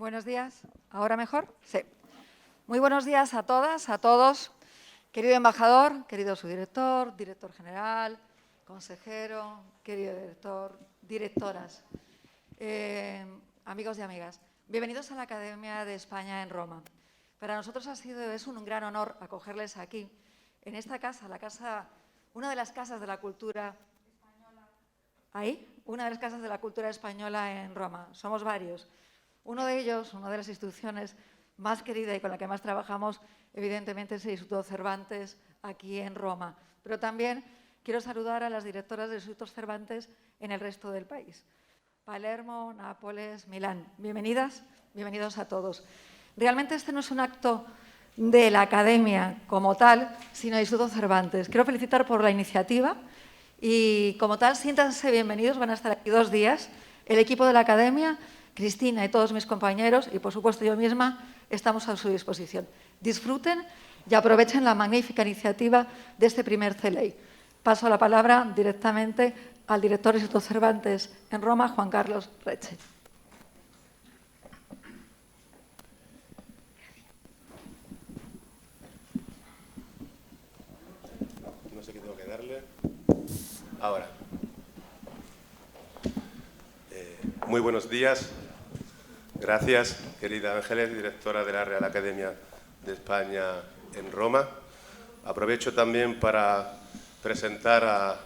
Buenos días. ¿Ahora mejor? Sí. Muy buenos días a todas, a todos. Querido embajador, querido subdirector, director general, consejero, querido director, directoras, amigos y amigas. Bienvenidos a la Academia de España en Roma. Para nosotros es un gran honor acogerles aquí, en esta casa, una de las casas de la cultura española. ¿Ahí? Una de las casas de la cultura española en Roma. Somos varios. Uno de ellos, una de las instituciones más querida y con la que más trabajamos, evidentemente es el Instituto Cervantes aquí en Roma. Pero también quiero saludar a las directoras de Institutos Cervantes en el resto del país. Palermo, Nápoles, Milán. Bienvenidas, bienvenidos a todos. Realmente este no es un acto de la Academia como tal, sino del Instituto Cervantes. Quiero felicitar por la iniciativa y como tal, siéntanse bienvenidos, van a estar aquí 2 días. El equipo de la Academia, Cristina y todos mis compañeros, y por supuesto yo misma, estamos a su disposición. Disfruten y aprovechen la magnífica iniciativa de este primer CLEI. Paso la palabra directamente al director del Instituto Cervantes en Roma, Juan Carlos Reche. No sé qué tengo que darle. Ahora. Muy buenos días. Gracias, querida Ángeles, directora de la Real Academia de España en Roma. Aprovecho también para presentar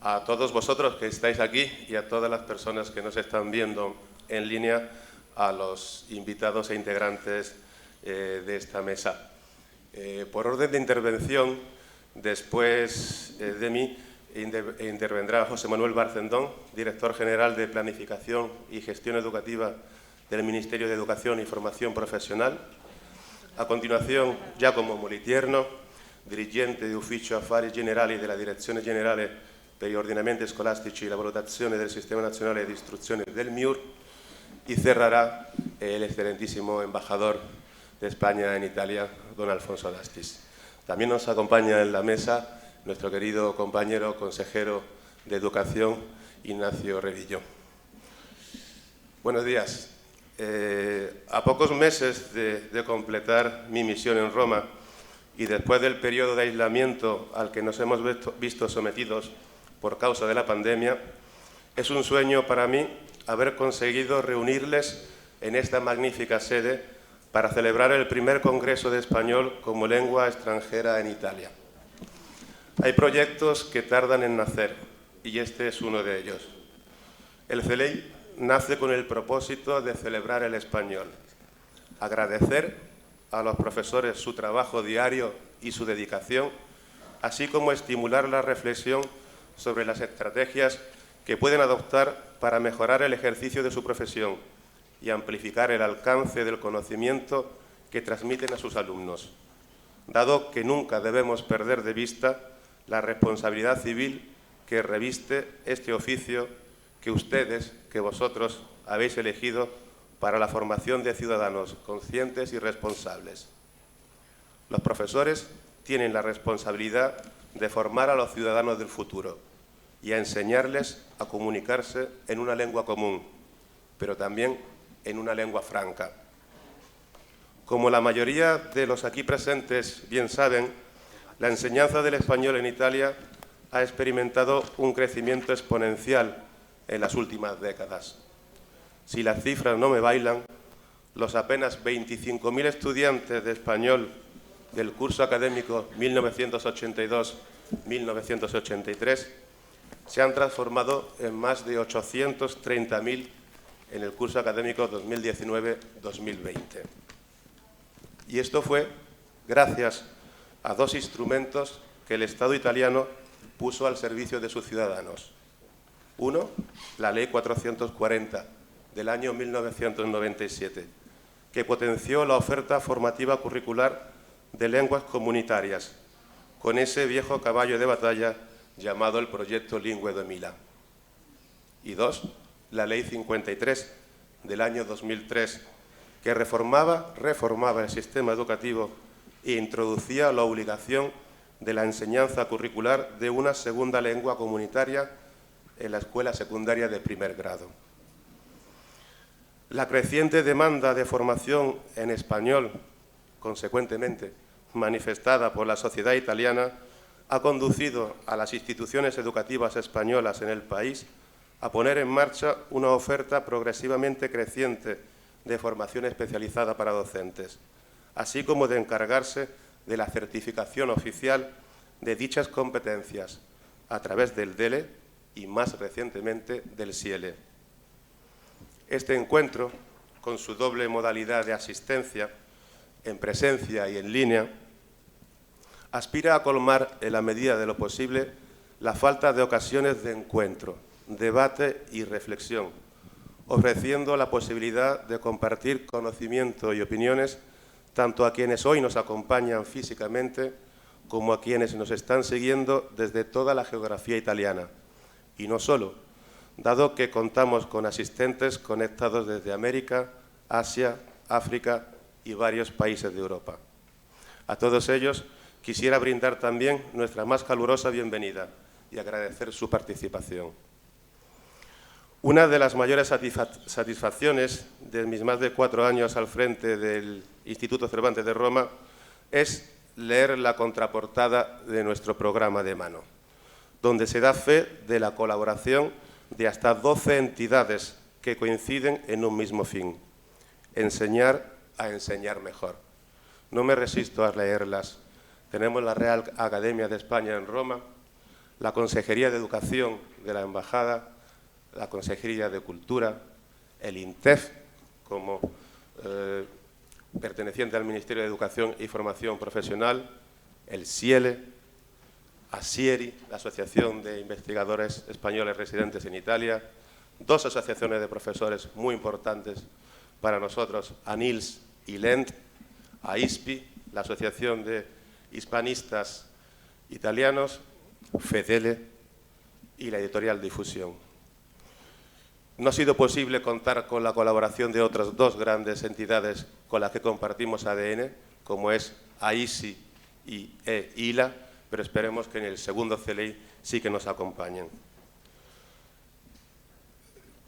a todos vosotros que estáis aquí y a todas las personas que nos están viendo en línea, a los invitados e integrantes de esta mesa. Por orden de intervención, después de mí, intervendrá José Manuel Barcendón, director general de Planificación y Gestión Educativa del Ministerio de Educación y Formación Profesional. A continuación, Giacomo Molitierno, dirigente di Ufficio Affari Generali della Direzione Generale per gli Ordinamenti Scolastici e la Valutazione del Sistema Nazionale di Istruzione del MIUR, y cerrará el excelentísimo embajador de España en Italia, don Alfonso Dastis. También nos acompaña en la mesa nuestro querido compañero consejero de Educación, Ignacio Revillo. Buenos días. A pocos meses de completar mi misión en Roma y después del periodo de aislamiento al que nos hemos visto sometidos por causa de la pandemia, es un sueño para mí haber conseguido reunirles en esta magnífica sede para celebrar el primer Congreso de Español como lengua extranjera en Italia. Hay proyectos que tardan en nacer y este es uno de ellos. El CLEI nace con el propósito de celebrar el español, agradecer a los profesores su trabajo diario y su dedicación, así como estimular la reflexión sobre las estrategias que pueden adoptar para mejorar el ejercicio de su profesión y amplificar el alcance del conocimiento que transmiten a sus alumnos, dado que nunca debemos perder de vista la responsabilidad civil que reviste este oficio que ustedes, que vosotros habéis elegido para la formación de ciudadanos conscientes y responsables. Los profesores tienen la responsabilidad de formar a los ciudadanos del futuro y a enseñarles a comunicarse en una lengua común, pero también en una lengua franca. Como la mayoría de los aquí presentes bien saben, la enseñanza del español en Italia ha experimentado un crecimiento exponencial en las últimas décadas. Si las cifras no me bailan, los apenas 25.000 estudiantes de español del curso académico 1982-1983 se han transformado en más de 830.000 en el curso académico 2019-2020. Y esto fue gracias a 2 instrumentos que el Estado italiano puso al servicio de sus ciudadanos. Uno, la Ley 440 del año 1997, que potenció la oferta formativa curricular de lenguas comunitarias, con ese viejo caballo de batalla llamado el Proyecto Lingue 2000. Y 2, la Ley 53 del año 2003, que reformaba el sistema educativo e introducía la obligación de la enseñanza curricular de una segunda lengua comunitaria en la escuela secundaria de primer grado. La creciente demanda de formación en español, consecuentemente manifestada por la sociedad italiana, ha conducido a las instituciones educativas españolas en el país a poner en marcha una oferta progresivamente creciente de formación especializada para docentes, así como de encargarse de la certificación oficial de dichas competencias a través del DELE y, más recientemente, del SIELE. Este encuentro, con su doble modalidad de asistencia, en presencia y en línea, aspira a colmar, en la medida de lo posible, la falta de ocasiones de encuentro, debate y reflexión, ofreciendo la posibilidad de compartir conocimiento y opiniones tanto a quienes hoy nos acompañan físicamente como a quienes nos están siguiendo desde toda la geografía italiana. Y no solo, dado que contamos con asistentes conectados desde América, Asia, África y varios países de Europa. A todos ellos quisiera brindar también nuestra más calurosa bienvenida y agradecer su participación. Una de las mayores satisfacciones de mis más de 4 años al frente del Instituto Cervantes de Roma es leer la contraportada de nuestro programa de mano, donde se da fe de la colaboración de hasta 12 entidades que coinciden en un mismo fin: enseñar a enseñar mejor. No me resisto a leerlas. Tenemos la Real Academia de España en Roma, la Consejería de Educación de la Embajada, la Consejería de Cultura, el INTEF, como perteneciente al Ministerio de Educación y Formación Profesional, el SIELE, ASIERI, la Asociación de Investigadores Españoles Residentes en Italia, 2 asociaciones de profesores muy importantes para nosotros, ANILS y LENT, AISPI, la Asociación de Hispanistas Italianos, FEDELE y la Editorial Difusión. No ha sido posible contar con la colaboración de otras 2 grandes entidades con las que compartimos ADN, como es AISI y EILA, pero esperemos que en el segundo CLI sí que nos acompañen.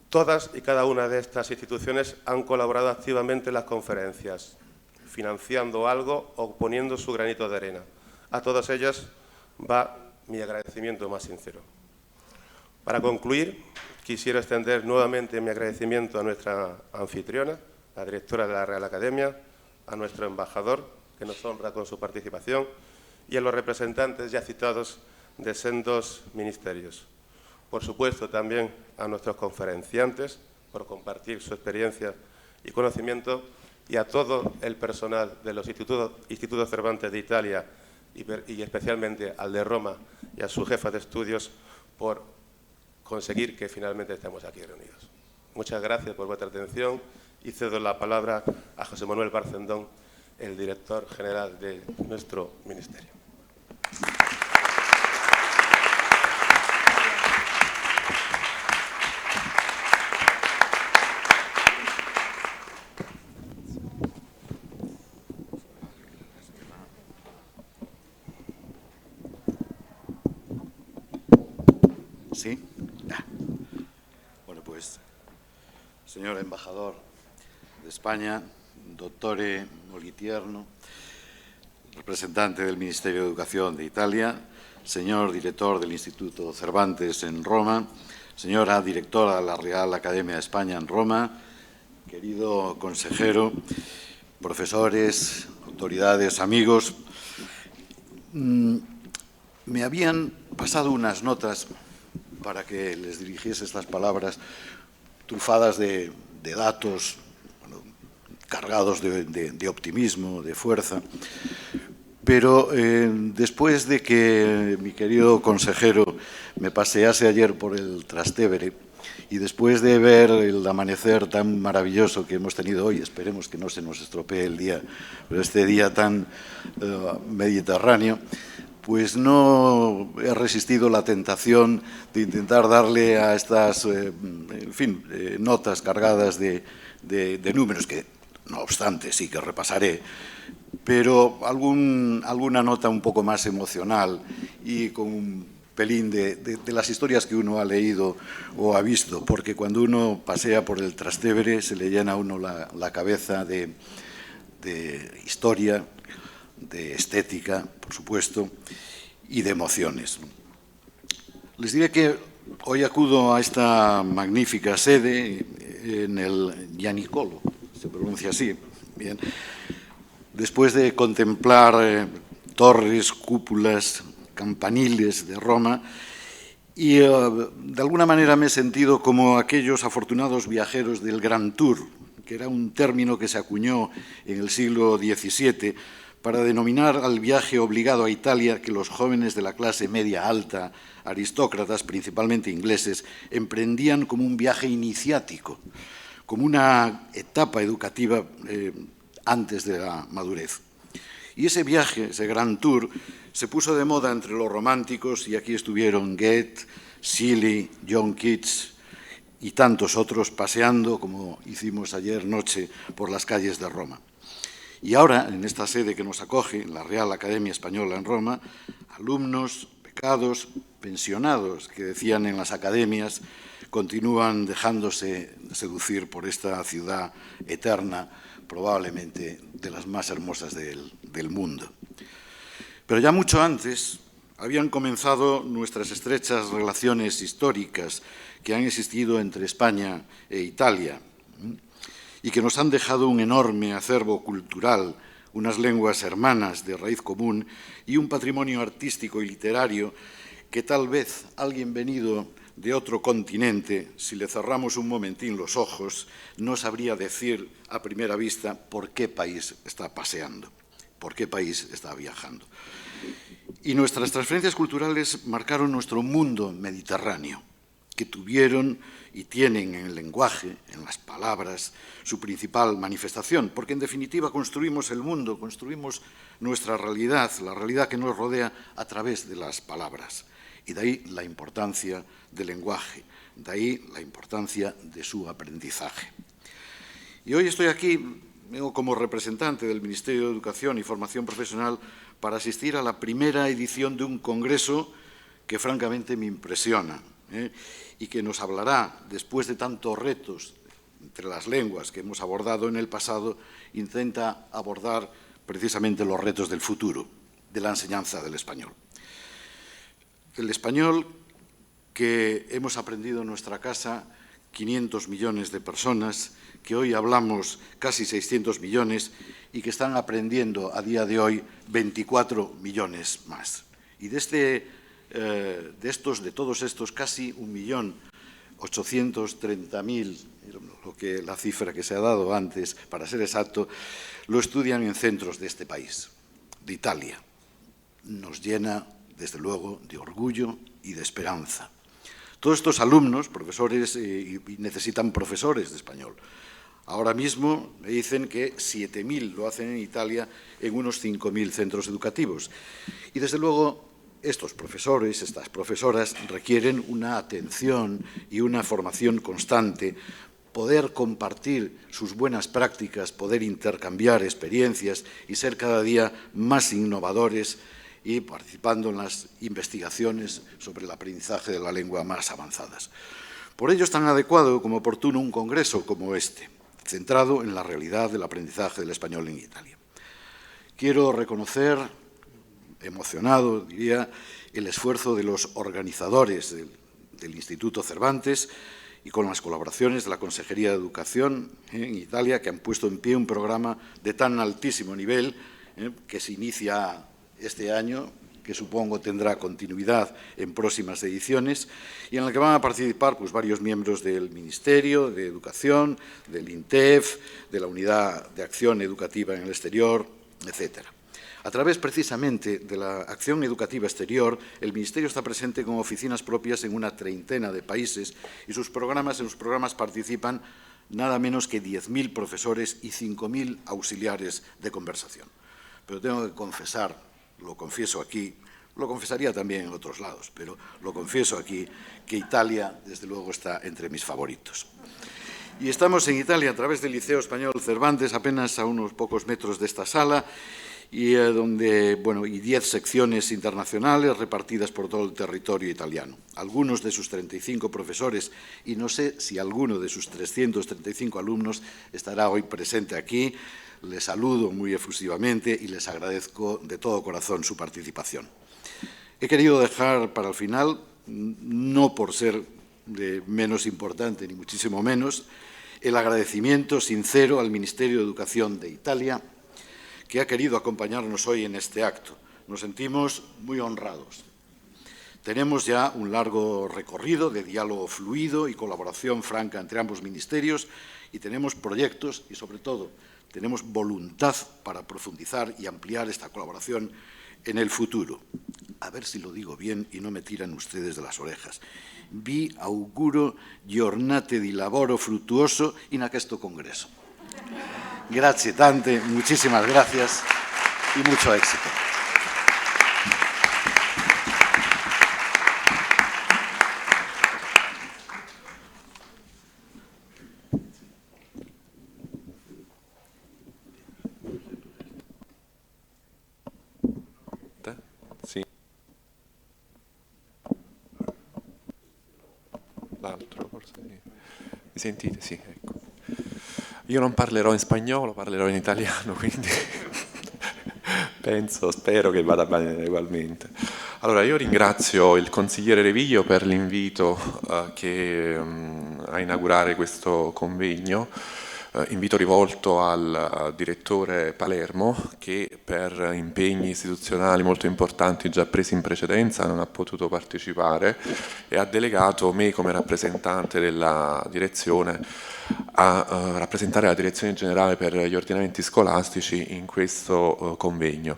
Todas y cada una de estas instituciones han colaborado activamente en las conferencias, financiando algo o poniendo su granito de arena. A todas ellas va mi agradecimiento más sincero. Para concluir, quisiera extender nuevamente mi agradecimiento a nuestra anfitriona, la directora de la Real Academia, a nuestro embajador, que nos honra con su participación, y a los representantes ya citados de sendos ministerios. Por supuesto, también a nuestros conferenciantes, por compartir su experiencia y conocimiento, y a todo el personal de los Institutos Cervantes de Italia y especialmente al de Roma y a su jefa de estudios por conseguir que finalmente estemos aquí reunidos. Muchas gracias por vuestra atención y cedo la palabra a José Manuel Barcendón, el director general de nuestro ministerio. ¿Sí? Bueno, pues, señor embajador de España, dottore Molitierno, representante del Ministerio de Educación de Italia, señor director del Instituto Cervantes en Roma, señora directora de la Real Academia de España en Roma, querido consejero, profesores, autoridades, amigos. Me habían pasado unas notas para que les dirigiese estas palabras trufadas de datos, bueno, cargados de optimismo, de fuerza. Pero después de que mi querido consejero me pasease ayer por el Trastevere y después de ver el amanecer tan maravilloso que hemos tenido hoy, esperemos que no se nos estropee el día, pero este día tan mediterráneo, pues no he resistido la tentación de intentar darle a estas, notas cargadas de números que, no obstante, sí que repasaré, pero alguna nota un poco más emocional y con pelín de las historias que uno ha leído o ha visto, porque cuando uno pasea por el Trastevere se le llena a uno la cabeza de historia, de estética, por supuesto, y de emociones. Les diré que hoy acudo a esta magnífica sede en el Gianicolo, se pronuncia así, bien, después de contemplar torres, cúpulas, campaniles de Roma, y de alguna manera me he sentido como aquellos afortunados viajeros del Grand Tour, que era un término que se acuñó en el siglo XVII para denominar al viaje obligado a Italia que los jóvenes de la clase media alta, aristócratas, principalmente ingleses, emprendían como un viaje iniciático, como una etapa educativa antes de la madurez. Y ese viaje, ese Grand Tour, se puso de moda entre los románticos, y aquí estuvieron Goethe, Shelley, John Keats y tantos otros paseando, como hicimos ayer noche, por las calles de Roma. Y ahora, en esta sede que nos acoge, en la Real Academia Española en Roma, alumnos, becados, pensionados, que decían en las academias, continúan dejándose seducir por esta ciudad eterna, probablemente de las más hermosas del mundo. Pero ya mucho antes habían comenzado nuestras estrechas relaciones históricas que han existido entre España e Italia y que nos han dejado un enorme acervo cultural, unas lenguas hermanas de raíz común y un patrimonio artístico y literario que tal vez alguien venido de otro continente, si le cerramos un momentín los ojos, no sabría decir a primera vista por qué país está paseando, por qué país está viajando. Y nuestras transferencias culturales marcaron nuestro mundo mediterráneo, que tuvieron y tienen en el lenguaje, en las palabras, su principal manifestación, porque en definitiva construimos el mundo, construimos nuestra realidad, la realidad que nos rodea a través de las palabras. Y de ahí la importancia del lenguaje, de ahí la importancia de su aprendizaje. Y hoy estoy aquí, vengo como representante del Ministerio de Educación y Formación Profesional para asistir a la primera edición de un congreso que francamente me impresiona, y que nos hablará, después de tantos retos entre las lenguas que hemos abordado en el pasado, intenta abordar precisamente los retos del futuro, de la enseñanza del español. El español que hemos aprendido en nuestra casa 500 millones de personas, que hoy hablamos casi 600 millones y que están aprendiendo a día de hoy 24 millones más. Y de todos estos, casi 1.830.000, la cifra que se ha dado antes, para ser exacto, lo estudian en centros de este país, de Italia. Nos llena, desde luego, de orgullo y de esperanza. Todos estos alumnos, profesores, y necesitan profesores de español. Ahora mismo me dicen que 7.000 lo hacen en Italia en unos 5.000 centros educativos. Y desde luego estos profesores, estas profesoras requieren una atención y una formación constante, poder compartir sus buenas prácticas, poder intercambiar experiencias y ser cada día más innovadores y participando en las investigaciones sobre el aprendizaje de la lengua más avanzadas. Por ello es tan adecuado como oportuno un congreso como este, centrado en la realidad del aprendizaje del español en Italia. Quiero reconocer, emocionado, diría, el esfuerzo de los organizadores del Instituto Cervantes y con las colaboraciones de la Consejería de Educación en Italia, que han puesto en pie un programa de tan altísimo nivel que se inicia este año, que supongo tendrá continuidad en próximas ediciones, y en el que van a participar pues, varios miembros del Ministerio de Educación, del INTEF, de la Unidad de Acción Educativa en el Exterior, etcétera. A través, precisamente, de la acción educativa exterior, el Ministerio está presente con oficinas propias en una treintena de países y en sus programas participan nada menos que 10.000 profesores y 5.000 auxiliares de conversación. Pero tengo que confesar, lo confieso aquí, lo confesaría también en otros lados, pero lo confieso aquí, que Italia, desde luego, está entre mis favoritos. Y estamos en Italia a través del Liceo Español Cervantes, apenas a unos pocos metros de esta sala, y, y 10 secciones internacionales repartidas por todo el territorio italiano. Algunos de sus 35 profesores, y no sé si alguno de sus 335 alumnos estará hoy presente aquí, les saludo muy efusivamente y les agradezco de todo corazón su participación. He querido dejar para el final, no por ser menos importante ni muchísimo menos, el agradecimiento sincero al Ministerio de Educación de Italia, que ha querido acompañarnos hoy en este acto. Nos sentimos muy honrados. Tenemos ya un largo recorrido de diálogo fluido y colaboración franca entre ambos ministerios y tenemos proyectos y, sobre todo, tenemos voluntad para profundizar y ampliar esta colaboración en el futuro. A ver si lo digo bien y no me tiran ustedes de las orejas. Vi auguro giornate di lavoro fruttuoso in questo congreso. Grazie tante, muchísimas gracias y mucho éxito. Sì. L'altro forse sì. Mi sentite? Sì, ecco. Io non parlerò in spagnolo, parlerò in italiano, quindi spero che vada bene ugualmente. Allora, io ringrazio il consigliere Reviglio per l'invito a inaugurare questo convegno, invito rivolto al direttore Palermo, che per impegni istituzionali molto importanti già presi in precedenza non ha potuto partecipare e ha delegato me come rappresentante della direzione a rappresentare la Direzione Generale per gli Ordinamenti Scolastici in questo convegno.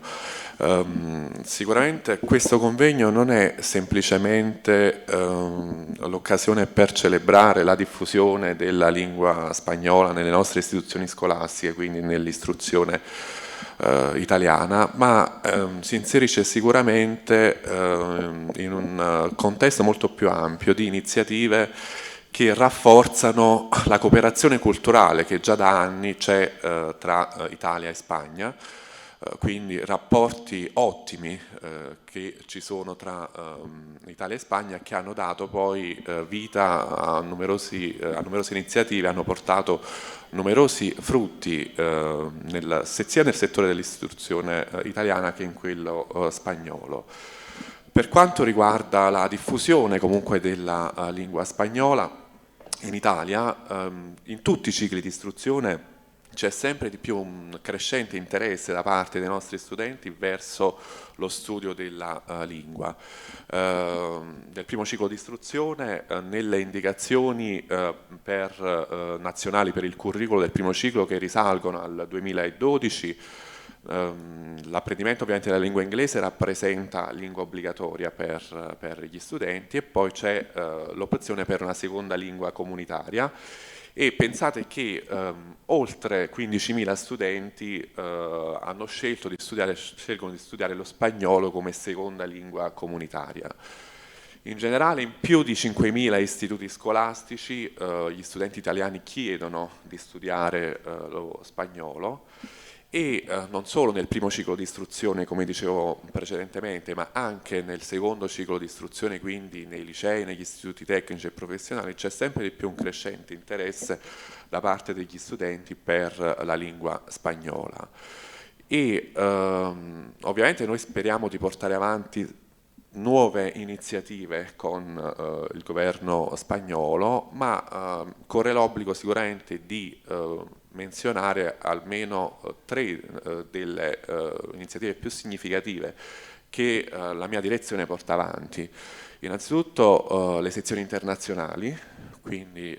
Sicuramente questo convegno non è semplicemente l'occasione per celebrare la diffusione della lingua spagnola nelle nostre istituzioni scolastiche, quindi nell'istruzione italiana, ma si inserisce sicuramente in un contesto molto più ampio di iniziative che rafforzano la cooperazione culturale che già da anni c'è tra Italia e Spagna, quindi rapporti ottimi che ci sono tra Italia e Spagna, che hanno dato poi vita a numerose iniziative, hanno portato numerosi frutti sia nel settore dell'istruzione italiana che in quello spagnolo. Per quanto riguarda la diffusione comunque della lingua spagnola in Italia, in tutti i cicli di istruzione c'è sempre di più un crescente interesse da parte dei nostri studenti verso lo studio della lingua. Nel primo ciclo di istruzione, nelle indicazioni nazionali per il curriculum del primo ciclo, che risalgono al 2012, l'apprendimento ovviamente della lingua inglese rappresenta lingua obbligatoria per gli studenti, e poi c'è l'opzione per una seconda lingua comunitaria, e pensate che oltre 15.000 studenti scelgono di studiare lo spagnolo come seconda lingua comunitaria. In generale, in più di 5.000 istituti scolastici gli studenti italiani chiedono di studiare lo spagnolo, e non solo nel primo ciclo di istruzione, come dicevo precedentemente, ma anche nel secondo ciclo di istruzione, quindi nei licei, negli istituti tecnici e professionali, c'è sempre di più un crescente interesse da parte degli studenti per la lingua spagnola. E ovviamente noi speriamo di portare avanti nuove iniziative con il governo spagnolo, ma corre l'obbligo sicuramente di menzionare almeno 3 delle iniziative più significative che la mia direzione porta avanti. Innanzitutto le sezioni internazionali, quindi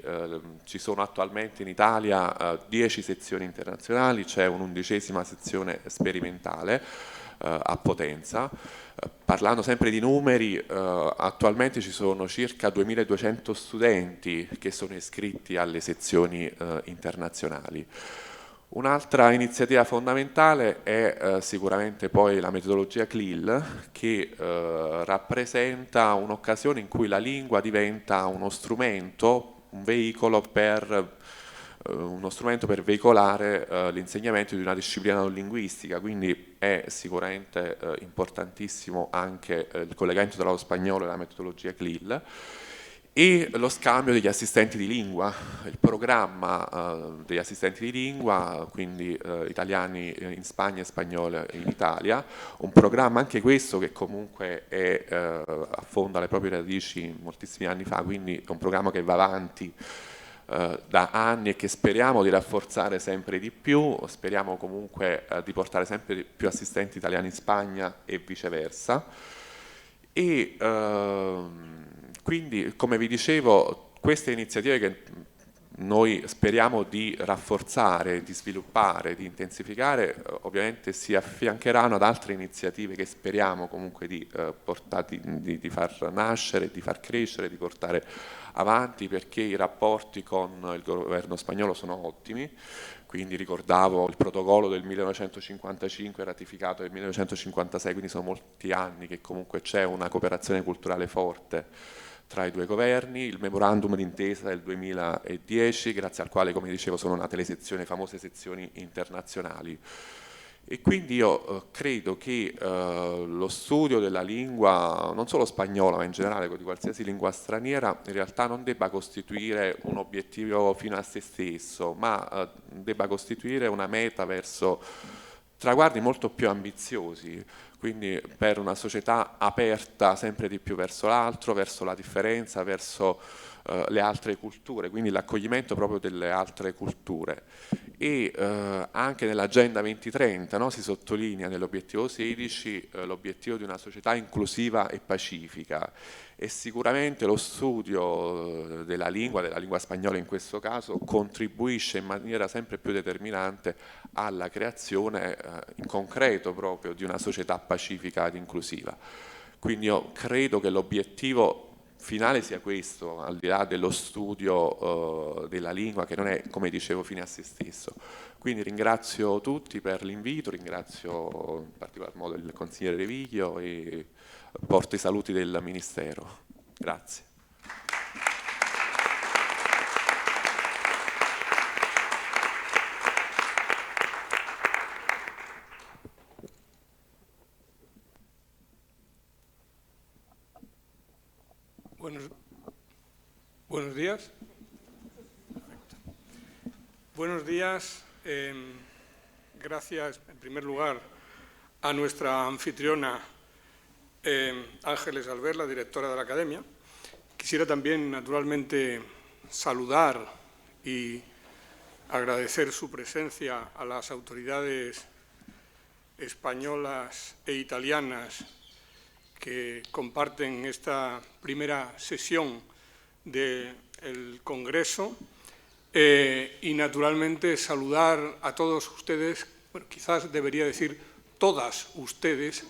ci sono attualmente in Italia 10 sezioni internazionali, c'è un'11ª sezione sperimentale a Potenza. Parlando sempre di numeri, attualmente ci sono circa 2.200 studenti che sono iscritti alle sezioni internazionali. Un'altra iniziativa fondamentale è sicuramente poi la metodologia CLIL, che rappresenta un'occasione in cui la lingua diventa uno strumento, un veicolo per uno strumento per veicolare l'insegnamento di una disciplina non linguistica, quindi è sicuramente importantissimo anche il collegamento tra lo spagnolo e la metodologia CLIL, e lo scambio degli assistenti di lingua, il programma degli assistenti di lingua, quindi italiani in Spagna e spagnoli in Italia, un programma anche questo che comunque affonda le proprie radici moltissimi anni fa, quindi è un programma che va avanti da anni e che speriamo di rafforzare sempre di più, speriamo comunque di portare sempre più assistenti italiani in Spagna e viceversa. E quindi, come vi dicevo, queste iniziative che noi speriamo di rafforzare, di sviluppare, di intensificare, ovviamente si affiancheranno ad altre iniziative che speriamo comunque di far nascere, di far crescere, di portare avanti, perché i rapporti con il governo spagnolo sono ottimi. Quindi ricordavo il protocollo del 1955 ratificato nel 1956, quindi sono molti anni che comunque c'è una cooperazione culturale forte tra i due governi, il memorandum d'intesa del 2010, grazie al quale, come dicevo, sono nate le famose sezioni internazionali. E quindi io credo che lo studio della lingua, non solo spagnola, ma in generale di qualsiasi lingua straniera, in realtà non debba costituire un obiettivo fino a se stesso, ma debba costituire una meta verso traguardi molto più ambiziosi, quindi per una società aperta sempre di più verso l'altro, verso la differenza, verso le altre culture, quindi l'accoglimento proprio delle altre culture. E anche nell'Agenda 2030 si sottolinea nell'obiettivo 16 l'obiettivo di una società inclusiva e pacifica, e sicuramente lo studio della lingua spagnola in questo caso, contribuisce in maniera sempre più determinante alla creazione in concreto proprio di una società pacifica ed inclusiva. Quindi io credo che l'obiettivo finale sia questo, al di là dello studio della lingua, che non è, come dicevo, fine a se stesso. Quindi ringrazio tutti per l'invito, ringrazio in particolar modo il consigliere Reviglio e porto i saluti del Ministero. Grazie. Buenos días. Buenos días. Gracias, en primer lugar, a nuestra anfitriona Ángeles Albert, la directora de la Academia. Quisiera también, naturalmente, saludar y agradecer su presencia a las autoridades españolas e italianas que comparten esta primera sesión del Congreso, y naturalmente saludar a todos ustedes, bueno, quizás debería decir todas ustedes,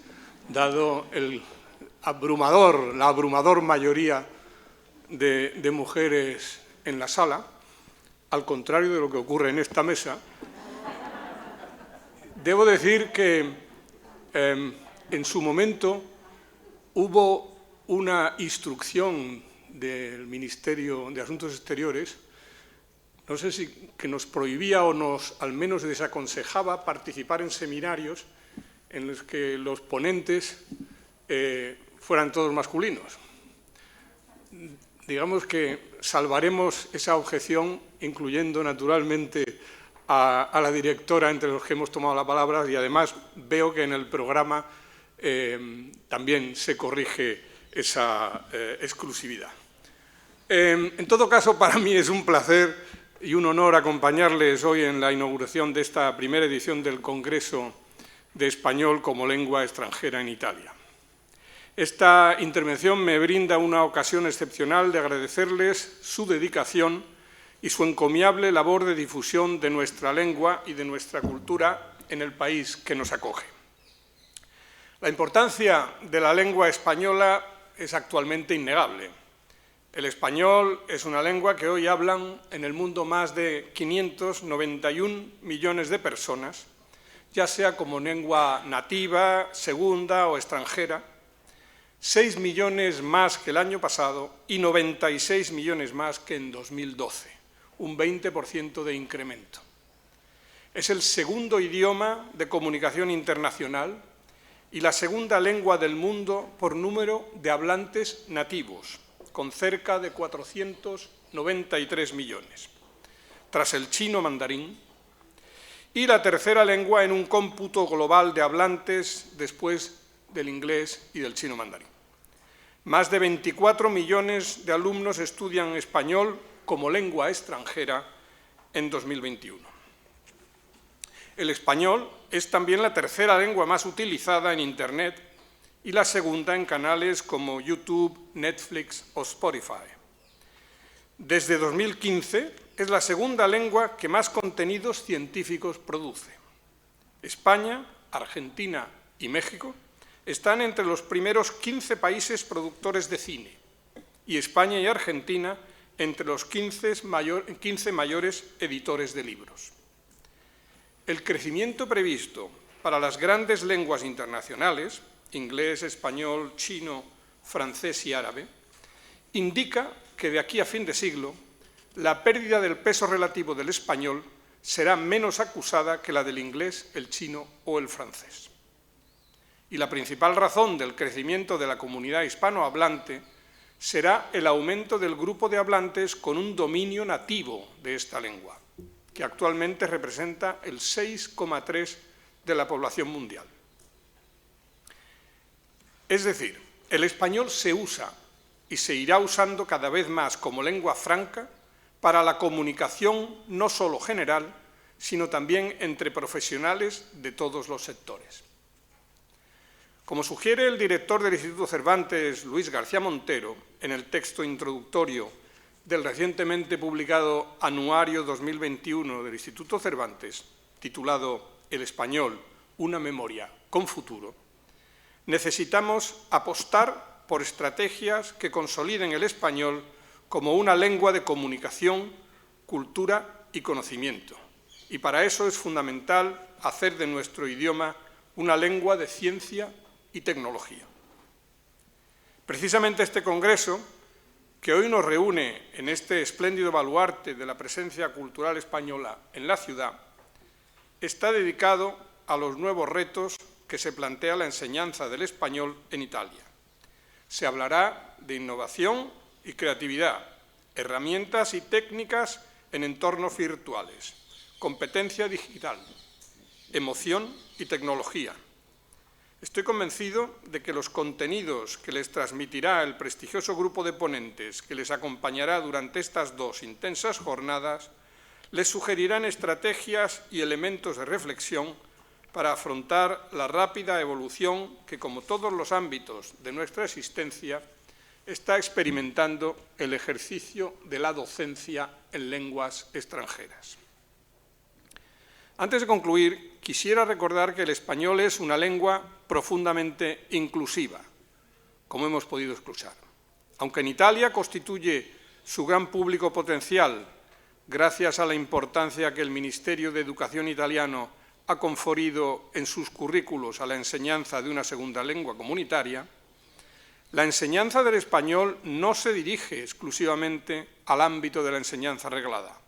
dado la abrumador mayoría de mujeres en la sala, al contrario de lo que ocurre en esta mesa. Debo decir que en su momento hubo una instrucción del Ministerio de Asuntos Exteriores, no sé si que nos prohibía o al menos desaconsejaba participar en seminarios en los que los ponentes fueran todos masculinos. Digamos que salvaremos esa objeción, incluyendo naturalmente a la directora entre los que hemos tomado la palabra, y además veo que en el programa también se corrige esa exclusividad. En todo caso, para mí es un placer y un honor acompañarles hoy en la inauguración de esta primera edición del Congreso de Español como Lengua Extranjera en Italia. Esta intervención me brinda una ocasión excepcional de agradecerles su dedicación y su encomiable labor de difusión de nuestra lengua y de nuestra cultura en el país que nos acoge. La importancia de la lengua española es actualmente innegable. El español es una lengua que hoy hablan en el mundo más de 591 millones de personas, ya sea como lengua nativa, segunda o extranjera, 6 millones más que el año pasado y 96 millones más que en 2012. un 20% de incremento. Es el segundo idioma de comunicación internacional y la segunda lengua del mundo por número de hablantes nativos, con cerca de 493 millones, tras el chino mandarín, y la tercera lengua en un cómputo global de hablantes después del inglés y del chino mandarín. Más de 24 millones de alumnos estudian español como lengua extranjera en 2021. El español es también la tercera lengua más utilizada en Internet y la segunda en canales como YouTube, Netflix o Spotify. Desde 2015 es la segunda lengua que más contenidos científicos produce. España, Argentina y México están entre los primeros 15 países productores de cine y España y Argentina entre los 15 mayores editores de libros. El crecimiento previsto para las grandes lenguas internacionales, inglés, español, chino, francés y árabe, indica que de aquí a fin de siglo la pérdida del peso relativo del español será menos acusada que la del inglés, el chino o el francés. Y la principal razón del crecimiento de la comunidad hispanohablante será el aumento del grupo de hablantes con un dominio nativo de esta lengua, que actualmente representa el 6,3% de la población mundial. Es decir, el español se usa y se irá usando cada vez más como lengua franca para la comunicación no solo general, sino también entre profesionales de todos los sectores. Como sugiere el director del Instituto Cervantes, Luis García Montero, en el texto introductorio del recientemente publicado Anuario 2021 del Instituto Cervantes, titulado El español, una memoria con futuro, necesitamos apostar por estrategias que consoliden el español como una lengua de comunicación, cultura y conocimiento. Y para eso es fundamental hacer de nuestro idioma una lengua de ciencia y tecnología. Precisamente este congreso, que hoy nos reúne en este espléndido baluarte de la presencia cultural española en la ciudad, está dedicado a los nuevos retos que se plantea la enseñanza del español en Italia. Se hablará de innovación y creatividad, herramientas y técnicas en entornos virtuales, competencia digital, emoción y tecnología. Estoy convencido de que los contenidos que les transmitirá el prestigioso grupo de ponentes que les acompañará durante estas 2 intensas jornadas les sugerirán estrategias y elementos de reflexión para afrontar la rápida evolución que, como todos los ámbitos de nuestra existencia, está experimentando el ejercicio de la docencia en lenguas extranjeras. Antes de concluir, quisiera recordar que el español es una lengua profundamente inclusiva, como hemos podido escuchar. Aunque en Italia constituye su gran público potencial, gracias a la importancia que el Ministerio de Educación italiano ha conferido en sus currículos a la enseñanza de una segunda lengua comunitaria, la enseñanza del español no se dirige exclusivamente al ámbito de la enseñanza reglada,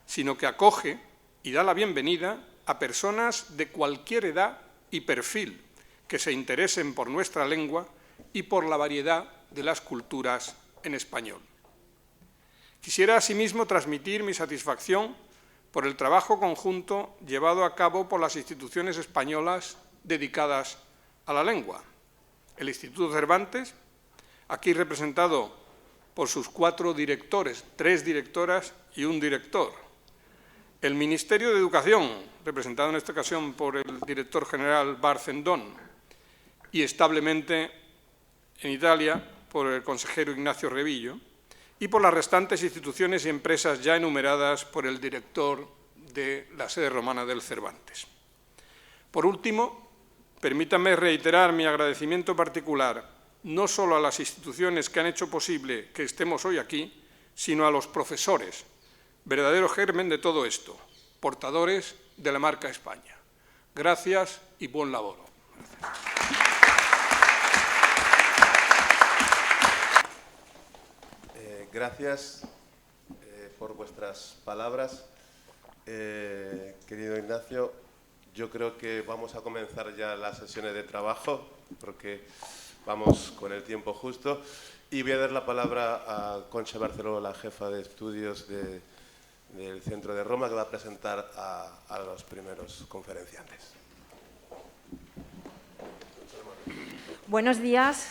sino que acoge y da la bienvenida a personas de cualquier edad y perfil que se interesen por nuestra lengua y por la variedad de las culturas en español. Quisiera asimismo transmitir mi satisfacción por el trabajo conjunto llevado a cabo por las instituciones españolas dedicadas a la lengua. El Instituto Cervantes, aquí representado por sus 4 directores, 3 directoras y 1 director. El Ministerio de Educación, representado en esta ocasión por el director general Barcendón, y establemente en Italia por el consejero Ignacio Revillo, y por las restantes instituciones y empresas ya enumeradas por el director de la sede romana del Cervantes. Por último, permítanme reiterar mi agradecimiento particular no solo a las instituciones que han hecho posible que estemos hoy aquí, sino a los profesores, verdadero germen de todo esto, portadores de la marca España. Gracias y buen laboro. Gracias por por vuestras palabras. Querido Ignacio, yo creo que vamos a comenzar ya las sesiones de trabajo, porque vamos con el tiempo justo. Y voy a dar la palabra a Concha Barceló, la jefa de estudios del Centro de Roma, que va a presentar a los primeros conferenciantes. Buenos días.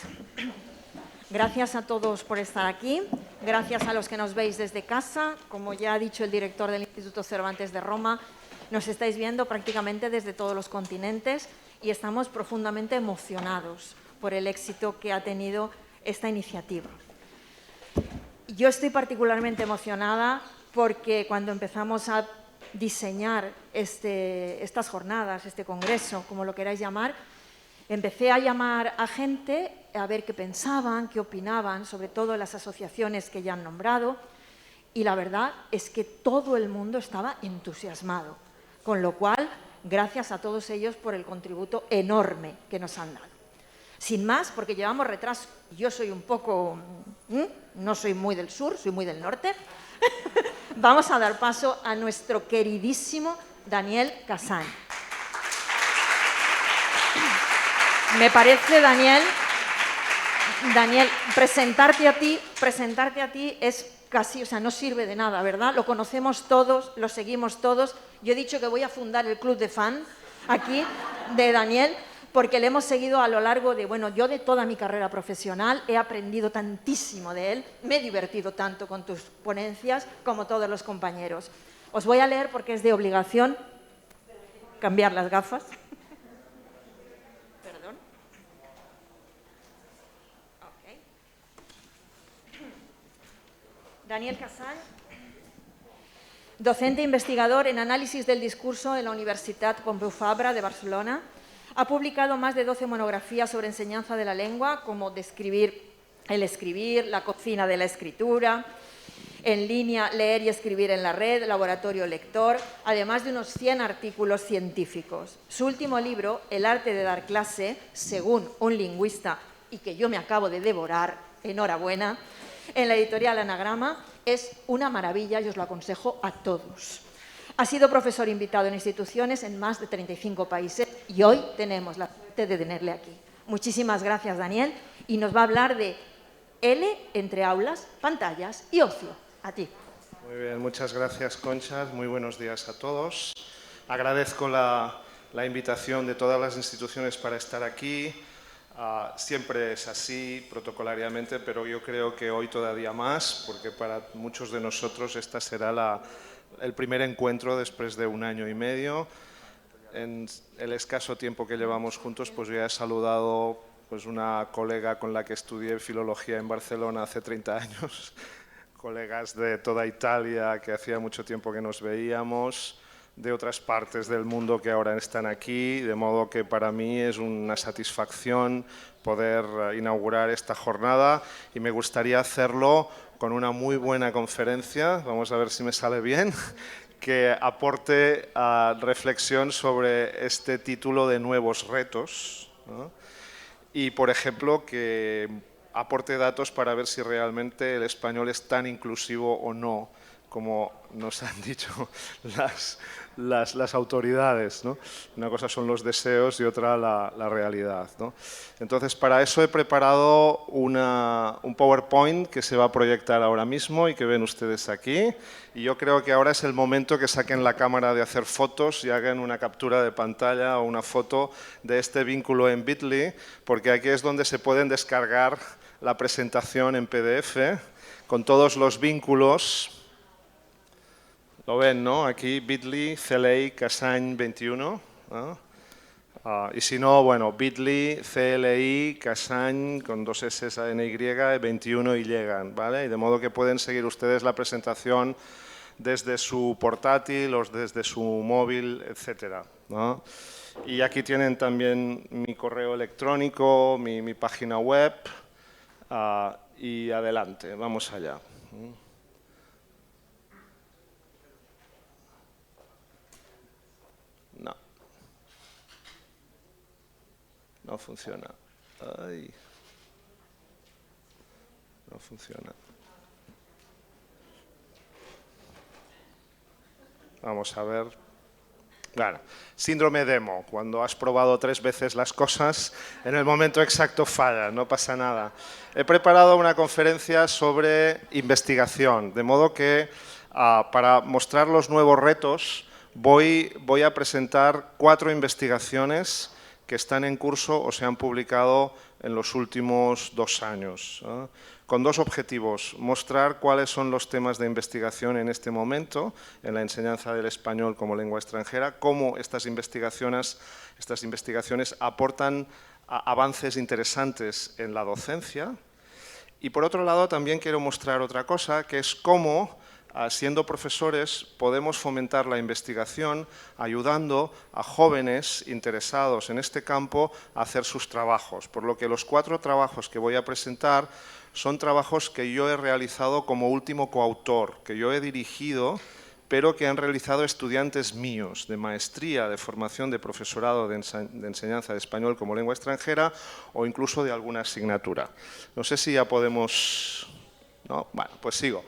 Gracias a todos por estar aquí. Gracias a los que nos veis desde casa. Como ya ha dicho el director del Instituto Cervantes de Roma, nos estáis viendo prácticamente desde todos los continentes y estamos profundamente emocionados por el éxito que ha tenido esta iniciativa. Yo estoy particularmente emocionada porque cuando empezamos a diseñar estas jornadas, este congreso, como lo queráis llamar, empecé a llamar a gente a ver qué pensaban, qué opinaban, sobre todo las asociaciones que ya han nombrado, y la verdad es que todo el mundo estaba entusiasmado, con lo cual, gracias a todos ellos por el contributo enorme que nos han dado. Sin más, porque llevamos retraso, yo soy un poco, no soy muy del sur, soy muy del norte, vamos a dar paso a nuestro queridísimo Daniel Casany. Me parece, Daniel, presentarte a ti es casi, o sea, no sirve de nada, ¿verdad? Lo conocemos todos, lo seguimos todos. Yo he dicho que voy a fundar el club de fan aquí de Daniel, porque le hemos seguido a lo largo de, bueno, yo de toda mi carrera profesional he aprendido tantísimo de él, me he divertido tanto con tus ponencias como todos los compañeros. Os voy a leer porque es de obligación cambiar las gafas. Perdón. Okay. Daniel Casany, docente e investigador en análisis del discurso en la Universitat Pompeu Fabra de Barcelona. Ha publicado más de 12 monografías sobre enseñanza de la lengua, como Describir el escribir, La cocina de la escritura, en línea, Leer y escribir en la red, Laboratorio lector, además de unos 100 artículos científicos. Su último libro, El arte de dar clase, según un lingüista, y que yo me acabo de devorar, enhorabuena, en la editorial Anagrama, es una maravilla y os lo aconsejo a todos. Ha sido profesor invitado en instituciones en más de 35 países y hoy tenemos la suerte de tenerle aquí. Muchísimas gracias, Daniel, y nos va a hablar de L entre aulas, pantallas y ocio. A ti. Muy bien, muchas gracias, Concha. Muy buenos días a todos. Agradezco la invitación de todas las instituciones para estar aquí. Siempre es así, protocolariamente, pero yo creo que hoy todavía más, porque para muchos de nosotros esta será el primer encuentro después de 1 año y medio. En el escaso tiempo que llevamos juntos, pues ya he saludado pues, una colega con la que estudié filología en Barcelona hace 30 años, colegas de toda Italia que hacía mucho tiempo que nos veíamos, de otras partes del mundo que ahora están aquí, de modo que para mí es una satisfacción poder inaugurar esta jornada y me gustaría hacerlo con una muy buena conferencia, vamos a ver si me sale bien, que aporte reflexión sobre este título de nuevos retos, ¿no? Y, por ejemplo, que aporte datos para ver si realmente el español es tan inclusivo o no, como nos han dicho las autoridades, ¿no? Una cosa son los deseos y otra la realidad, ¿no? Entonces, para eso he preparado un PowerPoint que se va a proyectar ahora mismo y que ven ustedes aquí. Y yo creo que ahora es el momento que saquen la cámara de hacer fotos y hagan una captura de pantalla o una foto de este vínculo en Bitly, porque aquí es donde se pueden descargar la presentación en PDF con todos los vínculos. Lo ven, ¿no? Aquí Bitly, CLI, Casany 21. ¿No? Y si no, bueno, Bitly, CLI, Casany, con 2 S en Y, 21 y llegan, ¿vale? Y de modo que pueden seguir ustedes la presentación desde su portátil o desde su móvil, etcétera, ¿no? Y aquí tienen también mi correo electrónico, mi página web, y adelante, vamos allá. No. No funciona. Ay. No funciona. Vamos a ver. Claro, síndrome demo, cuando has probado 3 veces las cosas, en el momento exacto falla, no pasa nada. He preparado una conferencia sobre investigación, de modo que para mostrar los nuevos retos voy a presentar 4 investigaciones que están en curso o se han publicado en los últimos 2 años, con 2 objetivos: mostrar cuáles son los temas de investigación en este momento en la enseñanza del español como lengua extranjera, cómo estas investigaciones aportan avances interesantes en la docencia, y por otro lado también quiero mostrar otra cosa, que es cómo, siendo profesores, podemos fomentar la investigación ayudando a jóvenes interesados en este campo a hacer sus trabajos. Por lo que los 4 trabajos que voy a presentar son trabajos que yo he realizado como último coautor, que yo he dirigido, pero que han realizado estudiantes míos de maestría, de formación de profesorado de enseñanza de español como lengua extranjera o incluso de alguna asignatura. No sé si ya podemos... ¿No? Bueno, pues sigo.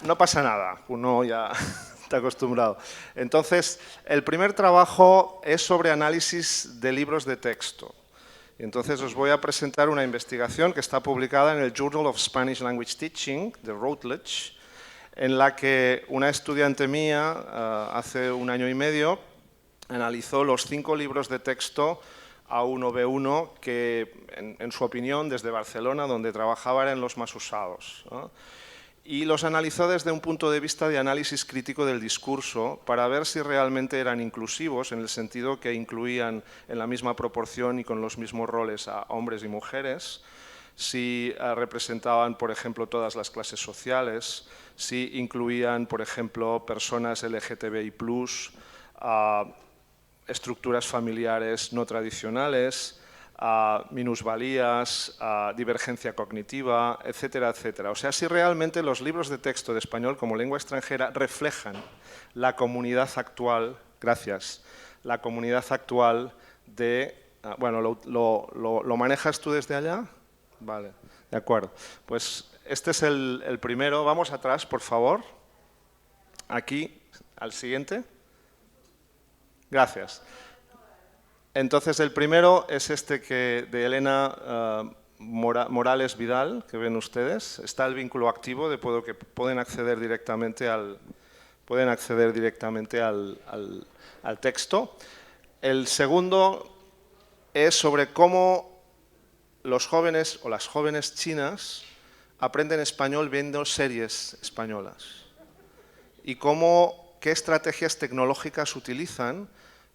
No pasa nada, uno ya está acostumbrado. Entonces, el primer trabajo es sobre análisis de libros de texto. Y entonces os voy a presentar una investigación que está publicada en el Journal of Spanish Language Teaching de Routledge, en la que una estudiante mía, hace 1 año y medio, analizó los 5 libros de texto A1, B1, que en su opinión, desde Barcelona, donde trabajaba, eran los más usados, ¿no? Y los analizó desde un punto de vista de análisis crítico del discurso para ver si realmente eran inclusivos, en el sentido que incluían en la misma proporción y con los mismos roles a hombres y mujeres, si representaban, por ejemplo, todas las clases sociales, si incluían, por ejemplo, personas LGTBI+, estructuras familiares no tradicionales, minusvalías, divergencia cognitiva, etcétera, etcétera. O sea, si realmente los libros de texto de español como lengua extranjera reflejan la comunidad actual, la comunidad actual de... Bueno, ¿lo manejas tú desde allá? Vale, de acuerdo. Pues este es el primero. Vamos atrás, por favor. Aquí, al siguiente. Gracias. Entonces, el primero es este de Elena Morales Vidal, que ven ustedes. Está el vínculo activo, de modo que pueden acceder directamente al texto. El segundo es sobre cómo los jóvenes o las jóvenes chinas aprenden español viendo series españolas y qué estrategias tecnológicas utilizan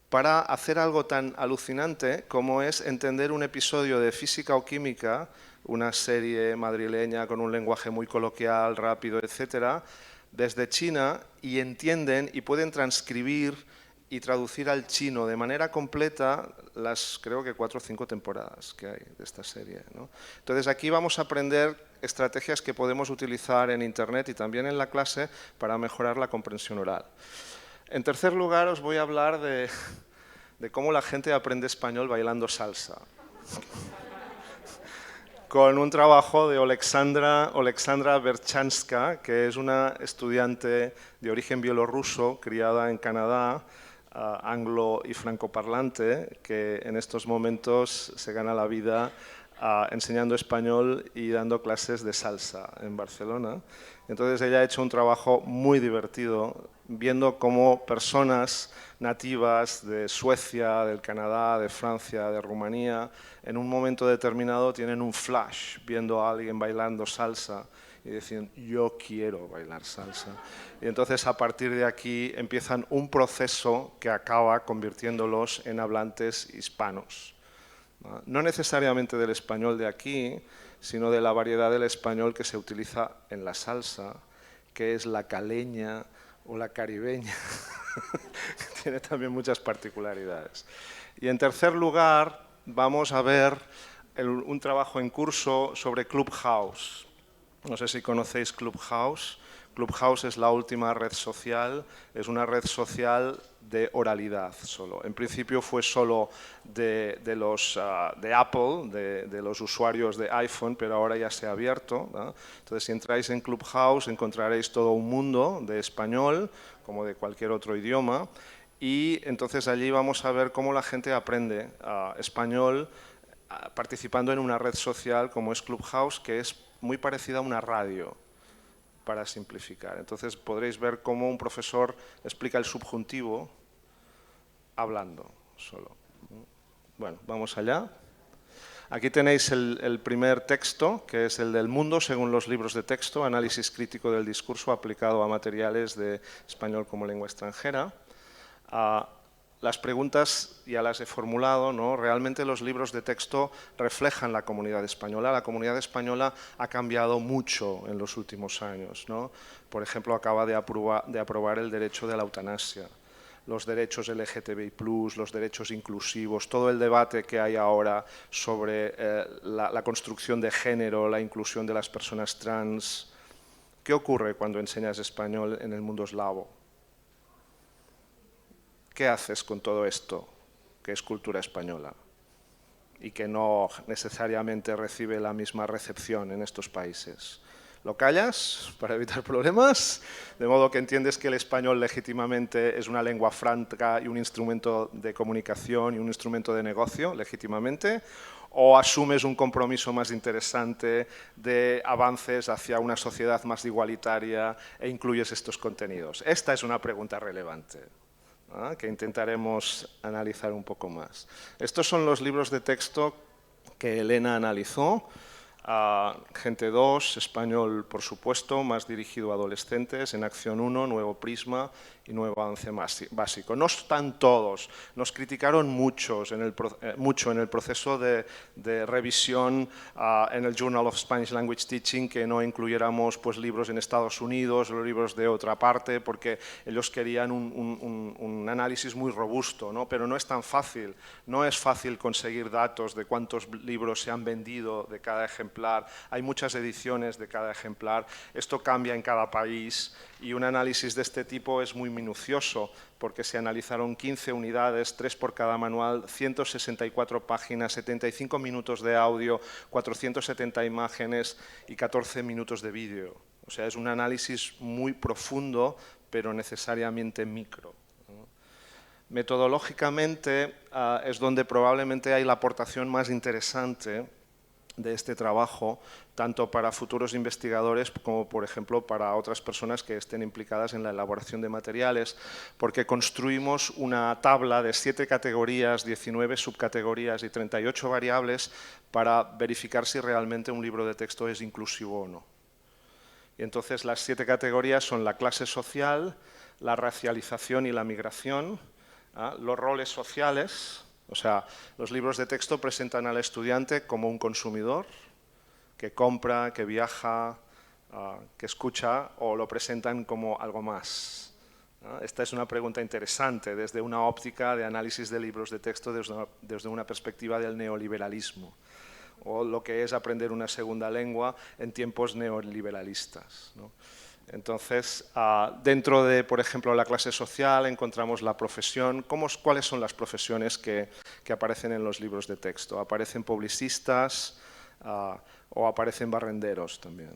para hacer algo tan alucinante como es entender un episodio de física o química, una serie madrileña con un lenguaje muy coloquial, rápido, etcétera, desde China, y entienden y pueden transcribir y traducir al chino de manera completa las, creo que 4 o 5 temporadas que hay de esta serie, ¿no? Entonces aquí vamos a aprender estrategias que podemos utilizar en Internet y también en la clase para mejorar la comprensión oral. En tercer lugar, os voy a hablar de cómo la gente aprende español bailando salsa, con un trabajo de Oleksandra Berchanska, que es una estudiante de origen bielorruso, criada en Canadá, anglo y francoparlante, que en estos momentos se gana la vida enseñando español y dando clases de salsa en Barcelona. Entonces ella ha hecho un trabajo muy divertido, viendo cómo personas nativas de Suecia, del Canadá, de Francia, de Rumanía, en un momento determinado tienen un flash viendo a alguien bailando salsa y decían, yo quiero bailar salsa. Y entonces a partir de aquí empiezan un proceso que acaba convirtiéndolos en hablantes hispanos. No necesariamente del español de aquí, sino de la variedad del español que se utiliza en la salsa, que es la caleña o la caribeña. Tiene también muchas particularidades. Y en tercer lugar, vamos a ver un trabajo en curso sobre Clubhouse. No sé si conocéis Clubhouse. Clubhouse es la última red social, es una red social de oralidad solo. En principio fue solo de Apple, de los usuarios de iPhone, pero ahora ya se ha abierto, ¿no? Entonces, si entráis en Clubhouse encontraréis todo un mundo de español, como de cualquier otro idioma, y entonces allí vamos a ver cómo la gente aprende español participando en una red social como es Clubhouse, que es muy parecida a una radio, para simplificar. Entonces podréis ver cómo un profesor explica el subjuntivo hablando solo. Bueno, vamos allá. Aquí tenéis el primer texto, que es el del mundo según los libros de texto, análisis crítico del discurso aplicado a materiales de español como lengua extranjera. Las preguntas ya las he formulado, ¿no? Realmente los libros de texto reflejan la comunidad española. La comunidad española ha cambiado mucho en los últimos años, ¿no? Por ejemplo, acaba de aprobar el derecho de la eutanasia, los derechos LGTBI+, los derechos inclusivos, todo el debate que hay ahora sobre la construcción de género, la inclusión de las personas trans. ¿Qué ocurre cuando enseñas español en el mundo eslavo? ¿Qué haces con todo esto, que es cultura española y que no necesariamente recibe la misma recepción en estos países? ¿Lo callas para evitar problemas? De modo que entiendes que el español legítimamente es una lengua franca y un instrumento de comunicación y un instrumento de negocio, legítimamente, o asumes un compromiso más interesante de avances hacia una sociedad más igualitaria e incluyes estos contenidos. Esta es una pregunta relevante, que intentaremos analizar un poco más. Estos son los libros de texto que Elena analizó. Gente 2, español por supuesto, más dirigido a adolescentes, en Acción 1, Nuevo Prisma y Nuevo Avance Básico. No están todos, nos criticaron mucho en el proceso de revisión en el Journal of Spanish Language Teaching, que no incluyéramos pues, libros en Estados Unidos o libros de otra parte, porque ellos querían un análisis muy robusto, ¿no? Pero no es tan fácil, no es fácil conseguir datos de cuántos libros se han vendido de cada ejemplar, hay muchas ediciones de cada ejemplar, esto cambia en cada país y un análisis de este tipo es muy minucioso porque se analizaron 15 unidades, 3 por cada manual, 164 páginas, 75 minutos de audio, 470 imágenes y 14 minutos de vídeo. O sea, es un análisis muy profundo, pero necesariamente micro. Metodológicamente es donde probablemente hay la aportación más interesante de este trabajo, tanto para futuros investigadores como, por ejemplo, para otras personas que estén implicadas en la elaboración de materiales, porque construimos una tabla de 7 categorías, 19 subcategorías y 38 variables para verificar si realmente un libro de texto es inclusivo o no. Y entonces las 7 categorías son la clase social, la racialización y la migración, los roles sociales. O sea, los libros de texto presentan al estudiante como un consumidor que compra, que viaja, que escucha, o lo presentan como algo más. Esta es una pregunta interesante desde una óptica de análisis de libros de texto desde una perspectiva del neoliberalismo, o lo que es aprender una segunda lengua en tiempos neoliberalistas, ¿no? Entonces, dentro de, por ejemplo, la clase social encontramos la profesión. ¿Cuáles son las profesiones que aparecen en los libros de texto? Aparecen publicistas o aparecen barrenderos también.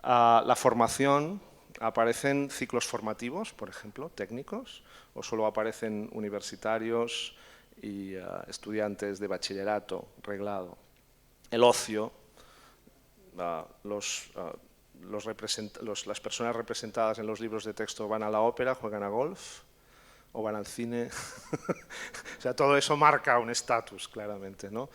La formación, aparecen ciclos formativos, por ejemplo, técnicos, o solo aparecen universitarios y estudiantes de bachillerato reglado. El ocio, las personas representadas en los libros de texto van a la ópera, juegan a golf o van al cine. O sea, todo eso marca un estatus, claramente, ¿no?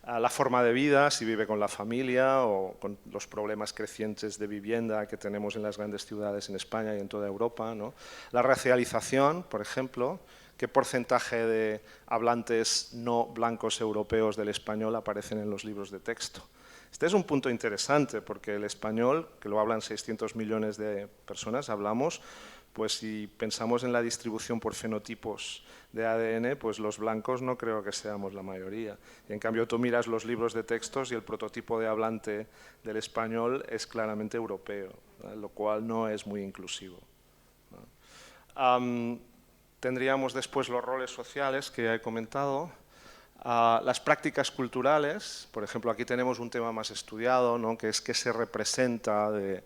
La forma de vida, si vive con la familia o con los problemas crecientes de vivienda que tenemos en las grandes ciudades en España y en toda Europa, ¿no? La racialización, por ejemplo, qué porcentaje de hablantes no blancos europeos del español aparecen en los libros de texto. Este es un punto interesante porque el español, que lo hablan 600 millones de personas, hablamos, pues si pensamos en la distribución por fenotipos de ADN, pues los blancos no creo que seamos la mayoría. Y en cambio tú miras los libros de textos y el prototipo de hablante del español es claramente europeo, ¿no? Lo cual no es muy inclusivo, ¿no? Tendríamos después los roles sociales que ya he comentado. Las prácticas culturales, por ejemplo, aquí tenemos un tema más estudiado, ¿no? Que es qué se representa de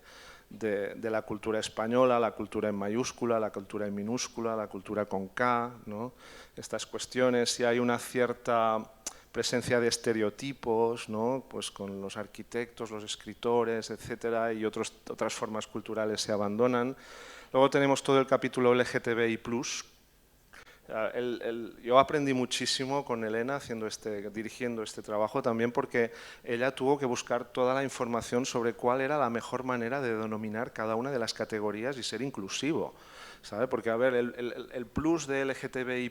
la cultura española, la cultura en mayúscula, la cultura en minúscula, la cultura con K, ¿no? Estas cuestiones, si hay una cierta presencia de estereotipos, ¿no? Pues con los arquitectos, los escritores, etcétera, y otras formas culturales se abandonan. Luego tenemos todo el capítulo LGTBI+. Yo aprendí muchísimo con Elena dirigiendo este trabajo también, porque ella tuvo que buscar toda la información sobre cuál era la mejor manera de denominar cada una de las categorías y ser inclusivo, ¿sabe? Porque, a ver, el plus de LGTBI+,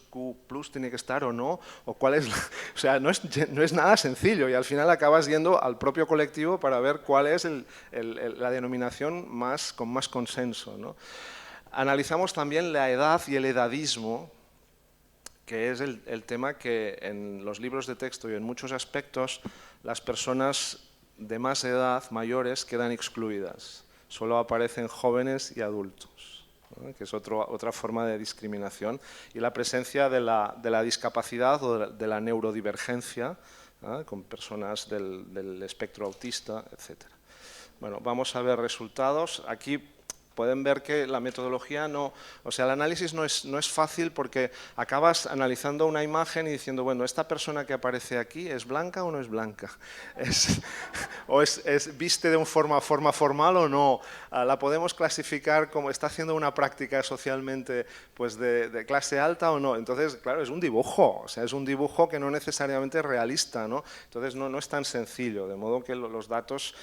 Q+, tiene que estar o no, o cuál es, o sea, no es nada sencillo, y al final acabas yendo al propio colectivo para ver cuál es la denominación con más consenso, ¿no? Analizamos también la edad y el edadismo, que es el tema que en los libros de texto y en muchos aspectos las personas de más edad, mayores, quedan excluidas. Solo aparecen jóvenes y adultos, ¿no? Que es otra forma de discriminación. Y la presencia de la discapacidad o de la neurodivergencia, ¿no? Con personas del espectro autista, etc. Bueno, vamos a ver resultados. Aquí pueden ver que la metodología el análisis no es fácil, porque acabas analizando una imagen y diciendo, bueno, ¿esta persona que aparece aquí es blanca o no es blanca? ¿O viste de una forma formal o no? ¿La podemos clasificar como está haciendo una práctica socialmente pues de clase alta o no? Entonces, claro, es un dibujo, o sea, es un dibujo que no necesariamente es realista, ¿no? Entonces no es tan sencillo, de modo que los datos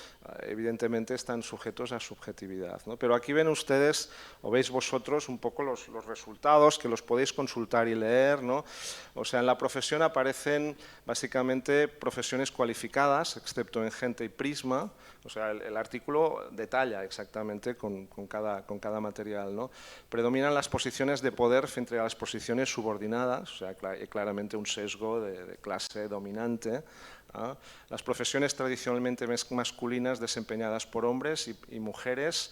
evidentemente están sujetos a subjetividad, ¿no? Pero aquí ven ustedes, o veis vosotros, un poco los resultados, que los podéis consultar y leer, ¿no? O sea, en la profesión aparecen básicamente profesiones cualificadas, excepto en Gente y Prisma. O sea, el artículo detalla exactamente con cada material, ¿no? Predominan las posiciones de poder frente a las posiciones subordinadas, o sea, hay claramente un sesgo de clase dominante. ¿Ah? Las profesiones tradicionalmente masculinas desempeñadas por hombres y mujeres,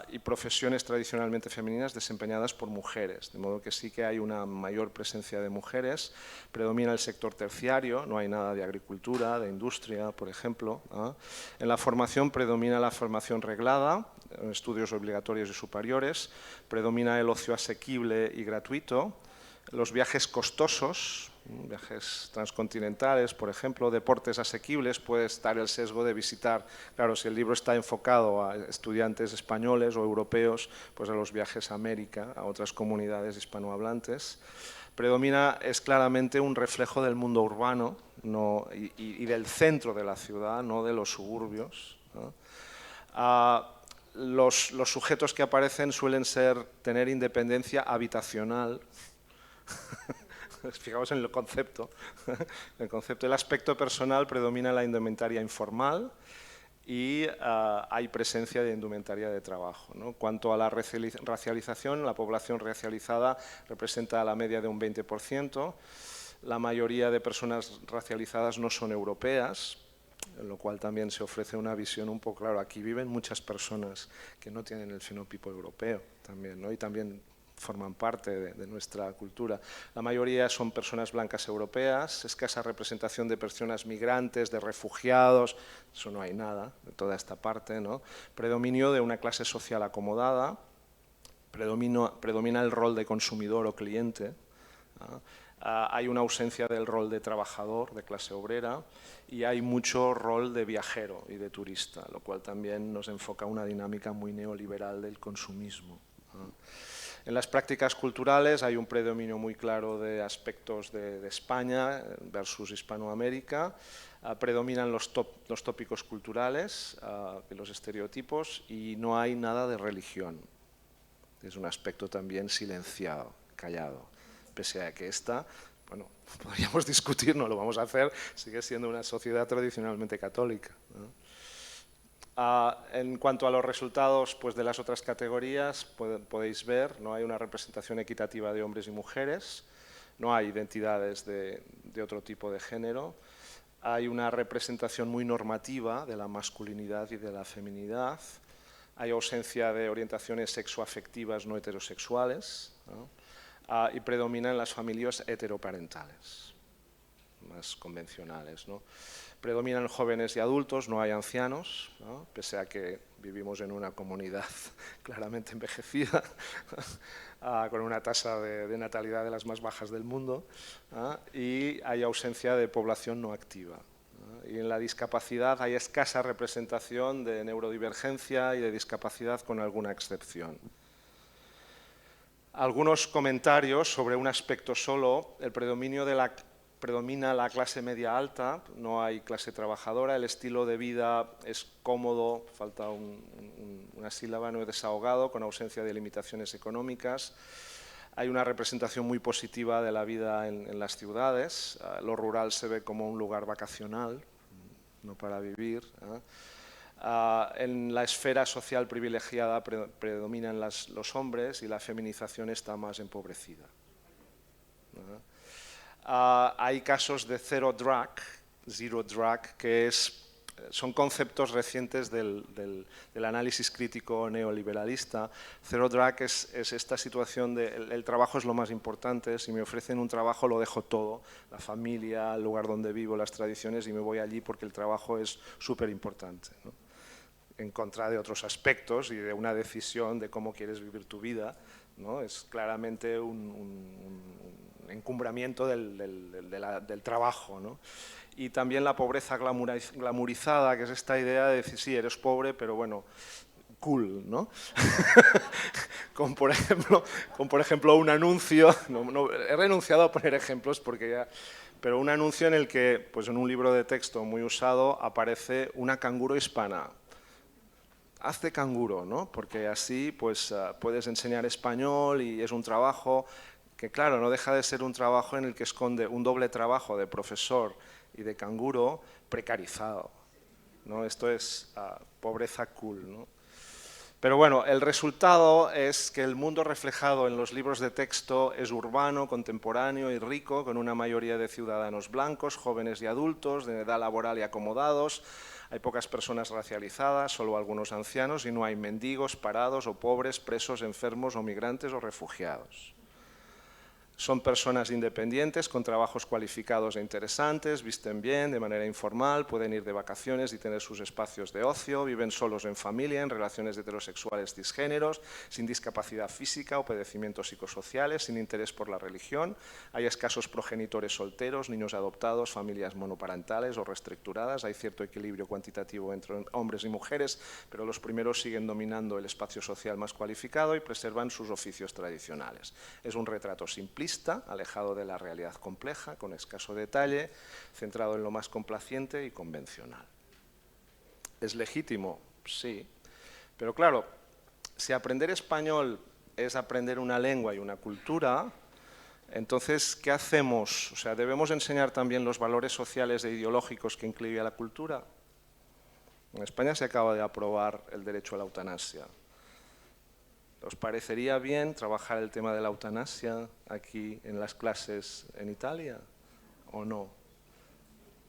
y profesiones tradicionalmente femeninas desempeñadas por mujeres, de modo que sí que hay una mayor presencia de mujeres. Predomina el sector terciario, no hay nada de agricultura, de industria, por ejemplo. En la formación predomina la formación reglada, estudios obligatorios y superiores, predomina el ocio asequible y gratuito, los viajes costosos, viajes transcontinentales, por ejemplo, deportes asequibles, puede estar el sesgo de visitar, claro, si el libro está enfocado a estudiantes españoles o europeos, pues a los viajes a América, a otras comunidades hispanohablantes. Predomina, es claramente un reflejo del mundo urbano y del centro de la ciudad, no de los suburbios, ¿no? Los sujetos que aparecen suelen tener independencia habitacional. Fijaos en el concepto. El aspecto personal predomina la indumentaria informal y hay presencia de indumentaria de trabajo, ¿no? Cuanto a la racialización, la población racializada representa la media de un 20%. La mayoría de personas racializadas no son europeas, en lo cual también se ofrece una visión un poco, claro, aquí viven muchas personas que no tienen el fenotipo europeo también, ¿no? Y también forman parte de nuestra cultura. La mayoría son personas blancas europeas, escasa representación de personas migrantes, de refugiados, eso no hay nada de toda esta parte, ¿no? Predominio de una clase social acomodada, predomina el rol de consumidor o cliente, ¿no? Hay una ausencia del rol de trabajador, de clase obrera, y hay mucho rol de viajero y de turista, lo cual también nos enfoca una dinámica muy neoliberal del consumismo, ¿no? En las prácticas culturales hay un predominio muy claro de aspectos de España versus Hispanoamérica. Predominan los tópicos culturales, los estereotipos, y no hay nada de religión. Es un aspecto también silenciado, callado, pese a que bueno, podríamos discutir, no lo vamos a hacer, sigue siendo una sociedad tradicionalmente católica, ¿no? En cuanto a los resultados pues, de las otras categorías, podéis ver, no hay una representación equitativa de hombres y mujeres, no hay identidades de otro tipo de género, hay una representación muy normativa de la masculinidad y de la feminidad, hay ausencia de orientaciones sexoafectivas no heterosexuales, ¿no? Y predominan las familias heteroparentales, más convencionales, ¿no? Predominan jóvenes y adultos, no hay ancianos, ¿no? Pese a que vivimos en una comunidad claramente envejecida, con una tasa de natalidad de las más bajas del mundo, y hay ausencia de población no activa. Y en la discapacidad hay escasa representación de neurodivergencia y de discapacidad con alguna excepción. Algunos comentarios sobre un aspecto solo, predomina la clase media alta, no hay clase trabajadora, el estilo de vida es cómodo, falta una sílaba, no es desahogado, con ausencia de limitaciones económicas. Hay una representación muy positiva de la vida en las ciudades, lo rural se ve como un lugar vacacional, no para vivir. En la esfera social privilegiada predominan los hombres y la feminización está más empobrecida. Hay casos de zero drug, que son conceptos recientes del análisis crítico neoliberalista. Zero drug es esta situación de el trabajo es lo más importante, si me ofrecen un trabajo lo dejo todo, la familia, el lugar donde vivo, las tradiciones, y me voy allí porque el trabajo es súper importante, ¿no? En contra de otros aspectos y de una decisión de cómo quieres vivir tu vida, ¿no? Es claramente un encumbramiento del trabajo, ¿no? Y también la pobreza glamurizada, que es esta idea de decir, sí, eres pobre, pero bueno, cool, ¿no? Como por ejemplo un anuncio, he renunciado a poner ejemplos porque ya, pero un anuncio en el que, pues en un libro de texto muy usado, aparece una canguro hispana. Hazte canguro, ¿no? Porque así pues, puedes enseñar español y es un trabajo que, claro, no deja de ser un trabajo en el que esconde un doble trabajo de profesor y de canguro precarizado, ¿no? Esto es pobreza cool, ¿no? Pero bueno, el resultado es que el mundo reflejado en los libros de texto es urbano, contemporáneo y rico, con una mayoría de ciudadanos blancos, jóvenes y adultos, de edad laboral y acomodados. Hay pocas personas racializadas, solo algunos ancianos, y no hay mendigos, parados o pobres, presos, enfermos o migrantes o refugiados. Son personas independientes, con trabajos cualificados e interesantes, visten bien, de manera informal, pueden ir de vacaciones y tener sus espacios de ocio, viven solos en familia, en relaciones heterosexuales cisgéneros, sin discapacidad física o padecimientos psicosociales, sin interés por la religión. Hay escasos progenitores solteros, niños adoptados, familias monoparentales o reestructuradas. Hay cierto equilibrio cuantitativo entre hombres y mujeres, pero los primeros siguen dominando el espacio social más cualificado y preservan sus oficios tradicionales. Es un retrato simplista, alejado de la realidad compleja, con escaso detalle, centrado en lo más complaciente y convencional. ¿Es legítimo? Sí. Pero claro, si aprender español es aprender una lengua y una cultura, entonces, ¿qué hacemos? O sea, ¿debemos enseñar también los valores sociales e ideológicos que incluye la cultura? En España se acaba de aprobar el derecho a la eutanasia. ¿Os parecería bien trabajar el tema de la eutanasia aquí en las clases en Italia o no?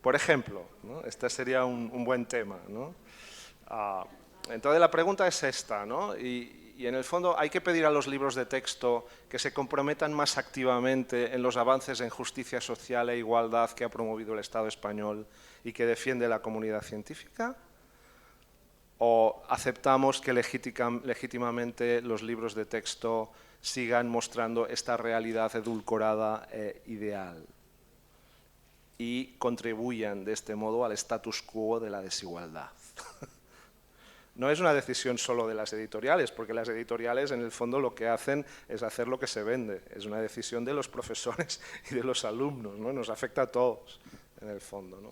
Por ejemplo, ¿no? Este sería un buen tema, ¿no? Entonces la pregunta es esta, ¿no? Y en el fondo hay que pedir a los libros de texto que se comprometan más activamente en los avances en justicia social e igualdad que ha promovido el Estado español y que defiende la comunidad científica. ¿O aceptamos que legítimamente los libros de texto sigan mostrando esta realidad edulcorada e ideal y contribuyan de este modo al status quo de la desigualdad? No es una decisión solo de las editoriales, porque las editoriales en el fondo lo que hacen es hacer lo que se vende. Es una decisión de los profesores y de los alumnos, ¿no? Nos afecta a todos en el fondo, ¿no?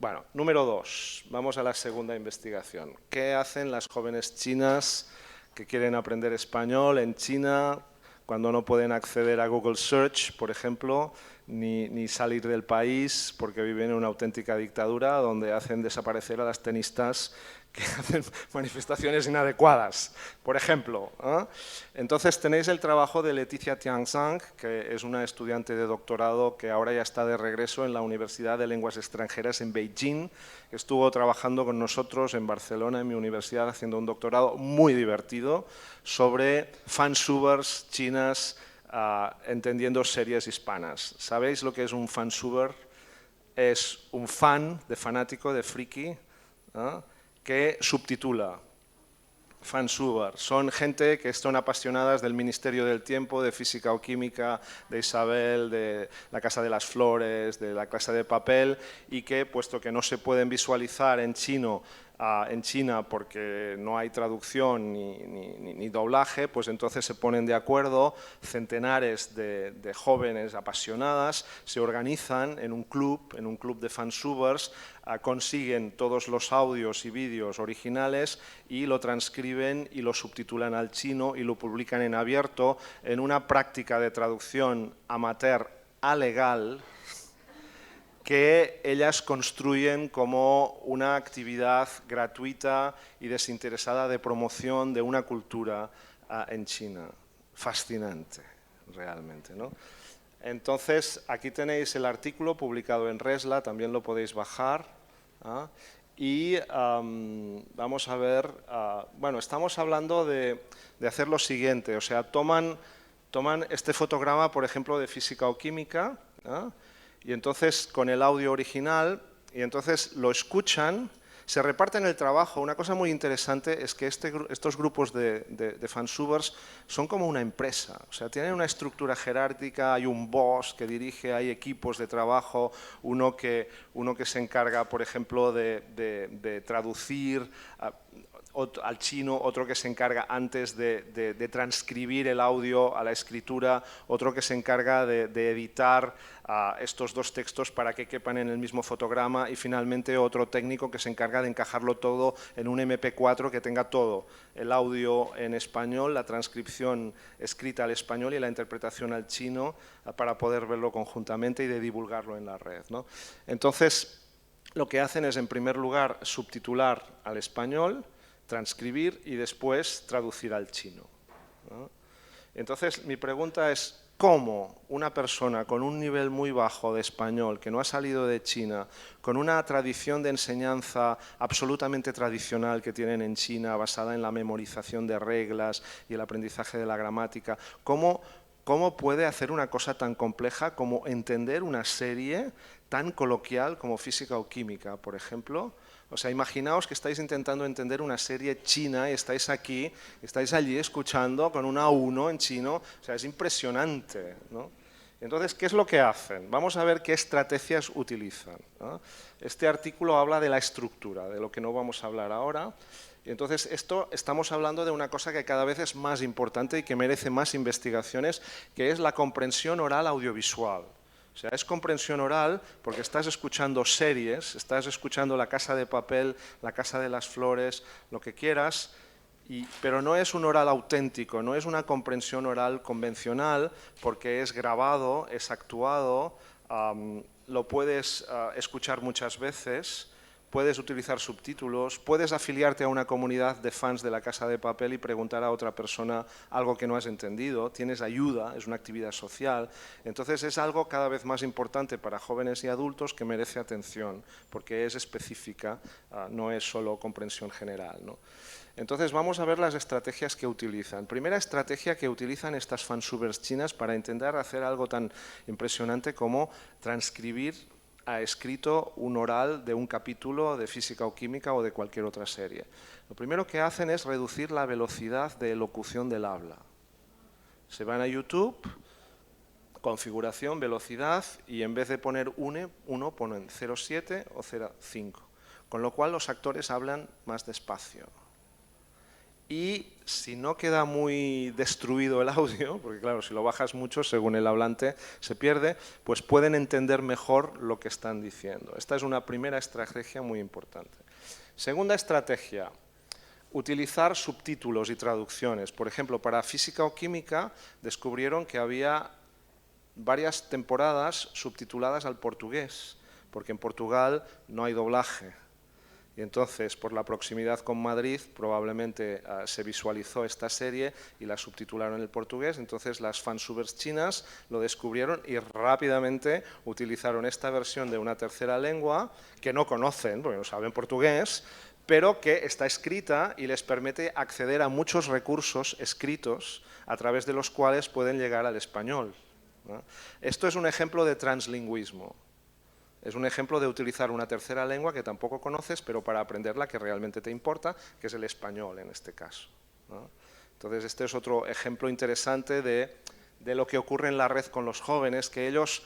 Bueno, número 2, vamos a la segunda investigación. ¿Qué hacen las jóvenes chinas que quieren aprender español en China cuando no pueden acceder a Google Search, por ejemplo, ni salir del país porque viven en una auténtica dictadura donde hacen desaparecer a las tenistas que hacen manifestaciones inadecuadas, por ejemplo. Entonces tenéis el trabajo de Leticia Tianzang, que es una estudiante de doctorado que ahora ya está de regreso en la Universidad de Lenguas Extranjeras en Beijing, que estuvo trabajando con nosotros en Barcelona, en mi universidad, haciendo un doctorado muy divertido sobre fansubers chinas entendiendo series hispanas. ¿Sabéis lo que es un fansuber? Es un fan, de fanático, de friki, que subtitula. Fansuber. Son gente que están apasionadas del Ministerio del Tiempo, de Física o Química, de Isabel, de la Casa de las Flores, de la Casa de Papel, y que, puesto que no se pueden visualizar en China porque no hay traducción ni doblaje, pues entonces se ponen de acuerdo centenares de jóvenes apasionadas, se organizan en un club de fansubers, consiguen todos los audios y vídeos originales y lo transcriben y lo subtitulan al chino y lo publican en abierto en una práctica de traducción amateur a legal que ellas construyen como una actividad gratuita y desinteresada de promoción de una cultura en China. Fascinante, realmente, ¿no? Entonces, aquí tenéis el artículo publicado en Resla, también lo podéis bajar. Y vamos a ver, bueno, estamos hablando de hacer lo siguiente, o sea, toman este fotograma, por ejemplo, de Física o Química, y entonces con el audio original, y entonces lo escuchan, se reparten el trabajo. Una cosa muy interesante es que estos grupos de fansubers son como una empresa, o sea, tienen una estructura jerárquica, hay un boss que dirige, hay equipos de trabajo, uno que se encarga, por ejemplo, de traducir al chino, otro que se encarga antes de transcribir el audio a la escritura, otro que se encarga de editar estos dos textos para que quepan en el mismo fotograma, y finalmente otro técnico que se encarga de encajarlo todo en un MP4 que tenga todo, el audio en español, la transcripción escrita al español y la interpretación al chino, para poder verlo conjuntamente y de divulgarlo en la red, ¿no? Entonces, lo que hacen es, en primer lugar, subtitular al español, transcribir y después traducir al chino, ¿no? Entonces, mi pregunta es, ¿cómo una persona con un nivel muy bajo de español, que no ha salido de China, con una tradición de enseñanza absolutamente tradicional que tienen en China, basada en la memorización de reglas y el aprendizaje de la gramática, cómo puede hacer una cosa tan compleja como entender una serie tan coloquial como Física o Química, por ejemplo? O sea, imaginaos que estáis intentando entender una serie china y estáis aquí, estáis allí escuchando con una A1 en chino, o sea, es impresionante, ¿no? Entonces, ¿qué es lo que hacen? Vamos a ver qué estrategias utilizan, ¿no? Este artículo habla de la estructura, de lo que no vamos a hablar ahora. Y entonces, estamos hablando de una cosa que cada vez es más importante y que merece más investigaciones, que es la comprensión oral audiovisual. O sea, es comprensión oral porque estás escuchando series, estás escuchando La Casa de Papel, La Casa de las Flores, lo que quieras, pero no es un oral auténtico, no es una comprensión oral convencional porque es grabado, es actuado, lo puedes escuchar muchas veces, puedes utilizar subtítulos, puedes afiliarte a una comunidad de fans de La Casa de Papel y preguntar a otra persona algo que no has entendido, tienes ayuda, es una actividad social. Entonces es algo cada vez más importante para jóvenes y adultos que merece atención, porque es específica, no es solo comprensión general, ¿no? Entonces vamos a ver las estrategias que utilizan. Primera estrategia que utilizan estas fansubers chinas para intentar hacer algo tan impresionante como transcribir a escrito un oral de un capítulo de Física o Química o de cualquier otra serie. Lo primero que hacen es reducir la velocidad de elocución del habla. Se van a YouTube, configuración, velocidad, y en vez de poner 1 ponen 0,7 o 0,5, con lo cual los actores hablan más despacio. Y si no queda muy destruido el audio, porque claro, si lo bajas mucho, según el hablante se pierde, pues pueden entender mejor lo que están diciendo. Esta es una primera estrategia muy importante. Segunda estrategia, utilizar subtítulos y traducciones. Por ejemplo, para Física o Química descubrieron que había varias temporadas subtituladas al portugués, porque en Portugal no hay doblaje. Y entonces, por la proximidad con Madrid, probablemente se visualizó esta serie y la subtitularon en el portugués. Entonces las fansubers chinas lo descubrieron y rápidamente utilizaron esta versión de una tercera lengua que no conocen, porque no saben portugués, pero que está escrita y les permite acceder a muchos recursos escritos a través de los cuales pueden llegar al español, ¿no? Esto es un ejemplo de translingüismo. Es un ejemplo de utilizar una tercera lengua que tampoco conoces, pero para aprender la que realmente te importa, que es el español en este caso, ¿no? Entonces, este es otro ejemplo interesante de lo que ocurre en la red con los jóvenes, que ellos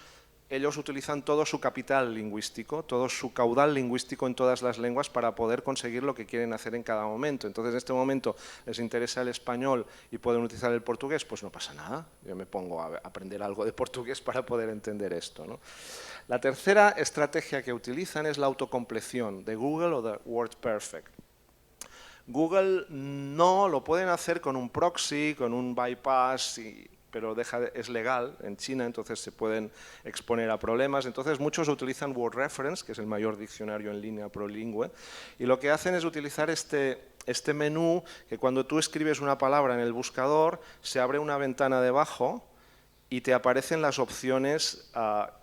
utilizan todo su capital lingüístico, todo su caudal lingüístico en todas las lenguas para poder conseguir lo que quieren hacer en cada momento. Entonces, en este momento les interesa el español y pueden utilizar el portugués, pues no pasa nada. Yo me pongo a aprender algo de portugués para poder entender esto, ¿no? La tercera estrategia que utilizan es la autocompleción de Google o de WordPerfect. Google no lo pueden hacer con un proxy, con un bypass, pero es legal en China, entonces se pueden exponer a problemas. Entonces muchos utilizan WordReference, que es el mayor diccionario en línea prolingüe, y lo que hacen es utilizar este menú que cuando tú escribes una palabra en el buscador, se abre una ventana debajo y te aparecen las opciones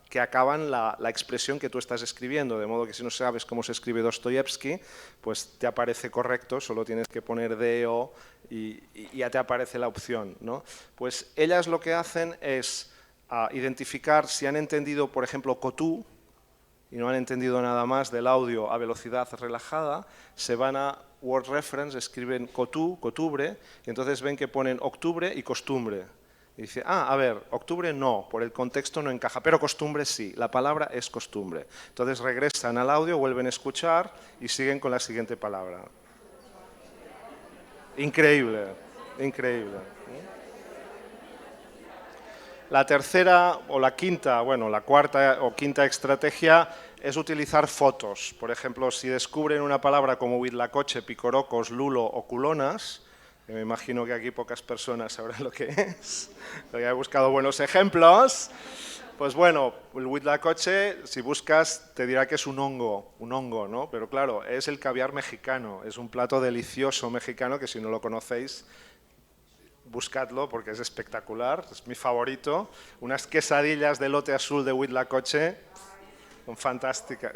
que acaban la expresión que tú estás escribiendo, de modo que si no sabes cómo se escribe Dostoyevsky, pues te aparece correcto, solo tienes que poner D, O y ya te aparece la opción, ¿no? Pues ellas lo que hacen es identificar si han entendido, por ejemplo, Cotú, y no han entendido nada más del audio a velocidad relajada, se van a WordReference, escriben Cotú, cotubre, y entonces ven que ponen octubre y costumbre. Y dice, a ver, octubre no, por el contexto no encaja, pero costumbre sí, la palabra es costumbre. Entonces regresan al audio, vuelven a escuchar y siguen con la siguiente palabra. Increíble, increíble. La tercera o la quinta, bueno, la cuarta o quinta estrategia es utilizar fotos. Por ejemplo, si descubren una palabra como huitlacoche, picorocos, lulo o culonas, que me imagino que aquí pocas personas sabrán lo que es, porque he buscado buenos ejemplos. Pues bueno, el huitlacoche, si buscas, te dirá que es un hongo, ¿no? Pero claro, es el caviar mexicano, es un plato delicioso mexicano que si no lo conocéis, buscadlo porque es espectacular, es mi favorito. Unas quesadillas de elote azul de huitlacoche, son fantásticas.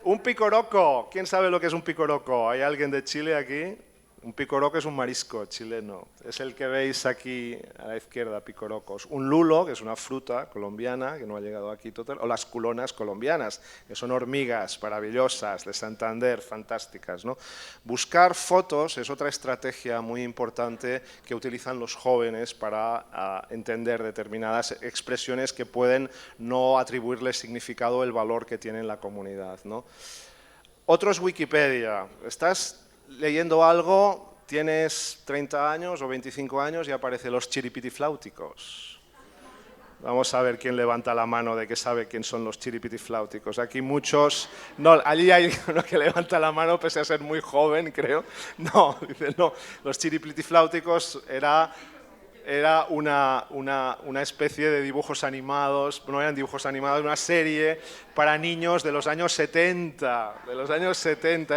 Un picoroco, ¿quién sabe lo que es un picoroco? ¿Hay alguien de Chile aquí? Un picoroco es un marisco chileno, es el que veis aquí a la izquierda, picorocos. Un lulo, que es una fruta colombiana, que no ha llegado aquí total, o las culonas colombianas, que son hormigas maravillosas de Santander, fantásticas, ¿no? Buscar fotos es otra estrategia muy importante que utilizan los jóvenes para entender determinadas expresiones que pueden no atribuirles significado o el valor que tiene en la comunidad, ¿no? Otro es Wikipedia. Estás leyendo algo, tienes 30 años o 25 años y aparece los chiripitifláuticos. Vamos a ver quién levanta la mano de que sabe quién son los chiripitifláuticos. Aquí muchos... No, allí hay uno que levanta la mano pese a ser muy joven, creo. No, dice no. Los chiripitifláuticos era una especie de dibujos animados, no eran dibujos animados, una serie para niños de los años 70,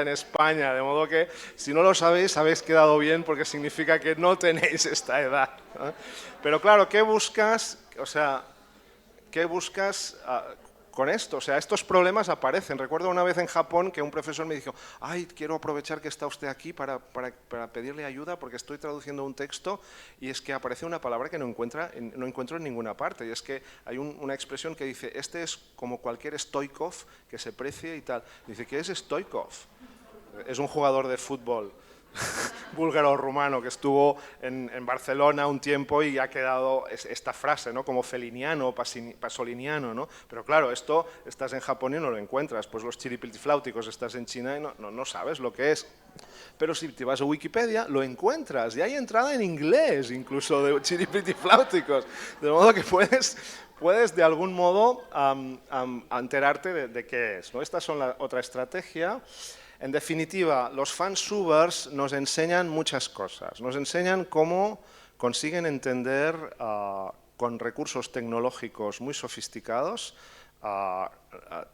en España, de modo que si no lo sabéis, habéis quedado bien porque significa que no tenéis esta edad, ¿no? Pero claro, ¿qué buscas? O sea, ¿qué buscas con esto? O sea, estos problemas aparecen. Recuerdo una vez en Japón que un profesor me dijo, ay, quiero aprovechar que está usted aquí para pedirle ayuda porque estoy traduciendo un texto y es que aparece una palabra que no encuentro en ninguna parte. Y es que hay una expresión que dice, este es como cualquier Stoichkov que se precie y tal. Dice, ¿qué es Stoichkov? Es un jugador de fútbol búlgaro-rumano que estuvo en Barcelona un tiempo y ha quedado esta frase, ¿no? Como feliniano, pasoliniano, ¿no? Pero claro, esto estás en Japón y no lo encuentras, pues los chiripitifláuticos estás en China y no sabes lo que es. Pero si te vas a Wikipedia lo encuentras y hay entrada en inglés incluso de chiripitifláuticos, de modo que puedes de algún modo enterarte de qué es, ¿no? Estas son la otra estrategia. En definitiva, los fansubers nos enseñan muchas cosas. Nos enseñan cómo consiguen entender con recursos tecnológicos muy sofisticados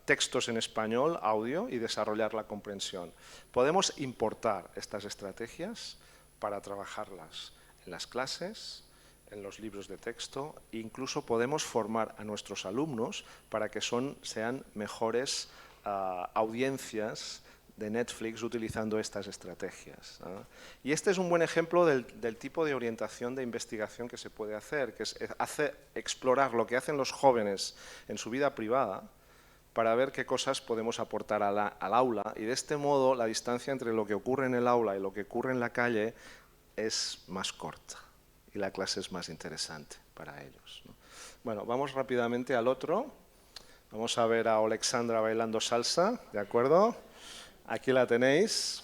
textos en español, audio, y desarrollar la comprensión. Podemos importar estas estrategias para trabajarlas en las clases, en los libros de texto, e incluso podemos formar a nuestros alumnos para que sean mejores audiencias de Netflix utilizando estas estrategias. Y este es un buen ejemplo del tipo de orientación de investigación que se puede hacer, que es explorar lo que hacen los jóvenes en su vida privada para ver qué cosas podemos aportar al aula, y de este modo la distancia entre lo que ocurre en el aula y lo que ocurre en la calle es más corta y la clase es más interesante para ellos, ¿no? Bueno, vamos rápidamente al otro. Vamos a ver a Alexandra bailando salsa, ¿de acuerdo? Aquí la tenéis.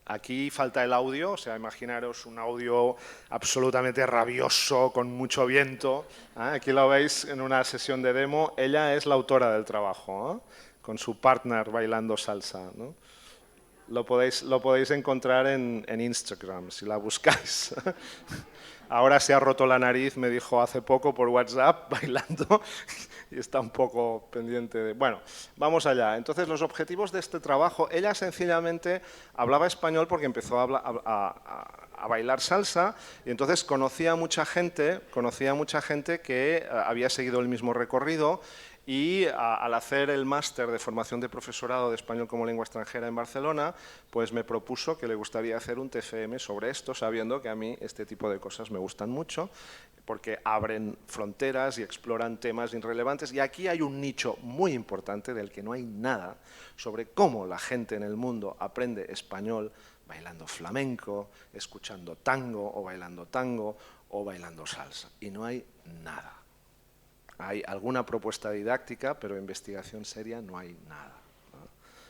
Aquí falta el audio, o sea, imaginaros un audio absolutamente rabioso, con mucho viento. Aquí lo veis en una sesión de demo. Ella es la autora del trabajo, con su partner bailando salsa, ¿no? Lo podéis encontrar en Instagram, si la buscáis. Ahora se ha roto la nariz, me dijo hace poco por WhatsApp, bailando, y está un poco pendiente de... Bueno, vamos allá. Entonces, los objetivos de este trabajo, ella sencillamente hablaba español porque empezó a bailar salsa, y entonces conocía a mucha gente que había seguido el mismo recorrido, y al hacer el máster de formación de profesorado de español como lengua extranjera en Barcelona, pues me propuso que le gustaría hacer un TFM sobre esto, sabiendo que a mí este tipo de cosas me gustan mucho, porque abren fronteras y exploran temas irrelevantes. Y aquí hay un nicho muy importante del que no hay nada, sobre cómo la gente en el mundo aprende español bailando flamenco, escuchando tango o bailando salsa. Y no hay nada. Hay alguna propuesta didáctica, pero investigación seria no hay nada, ¿no?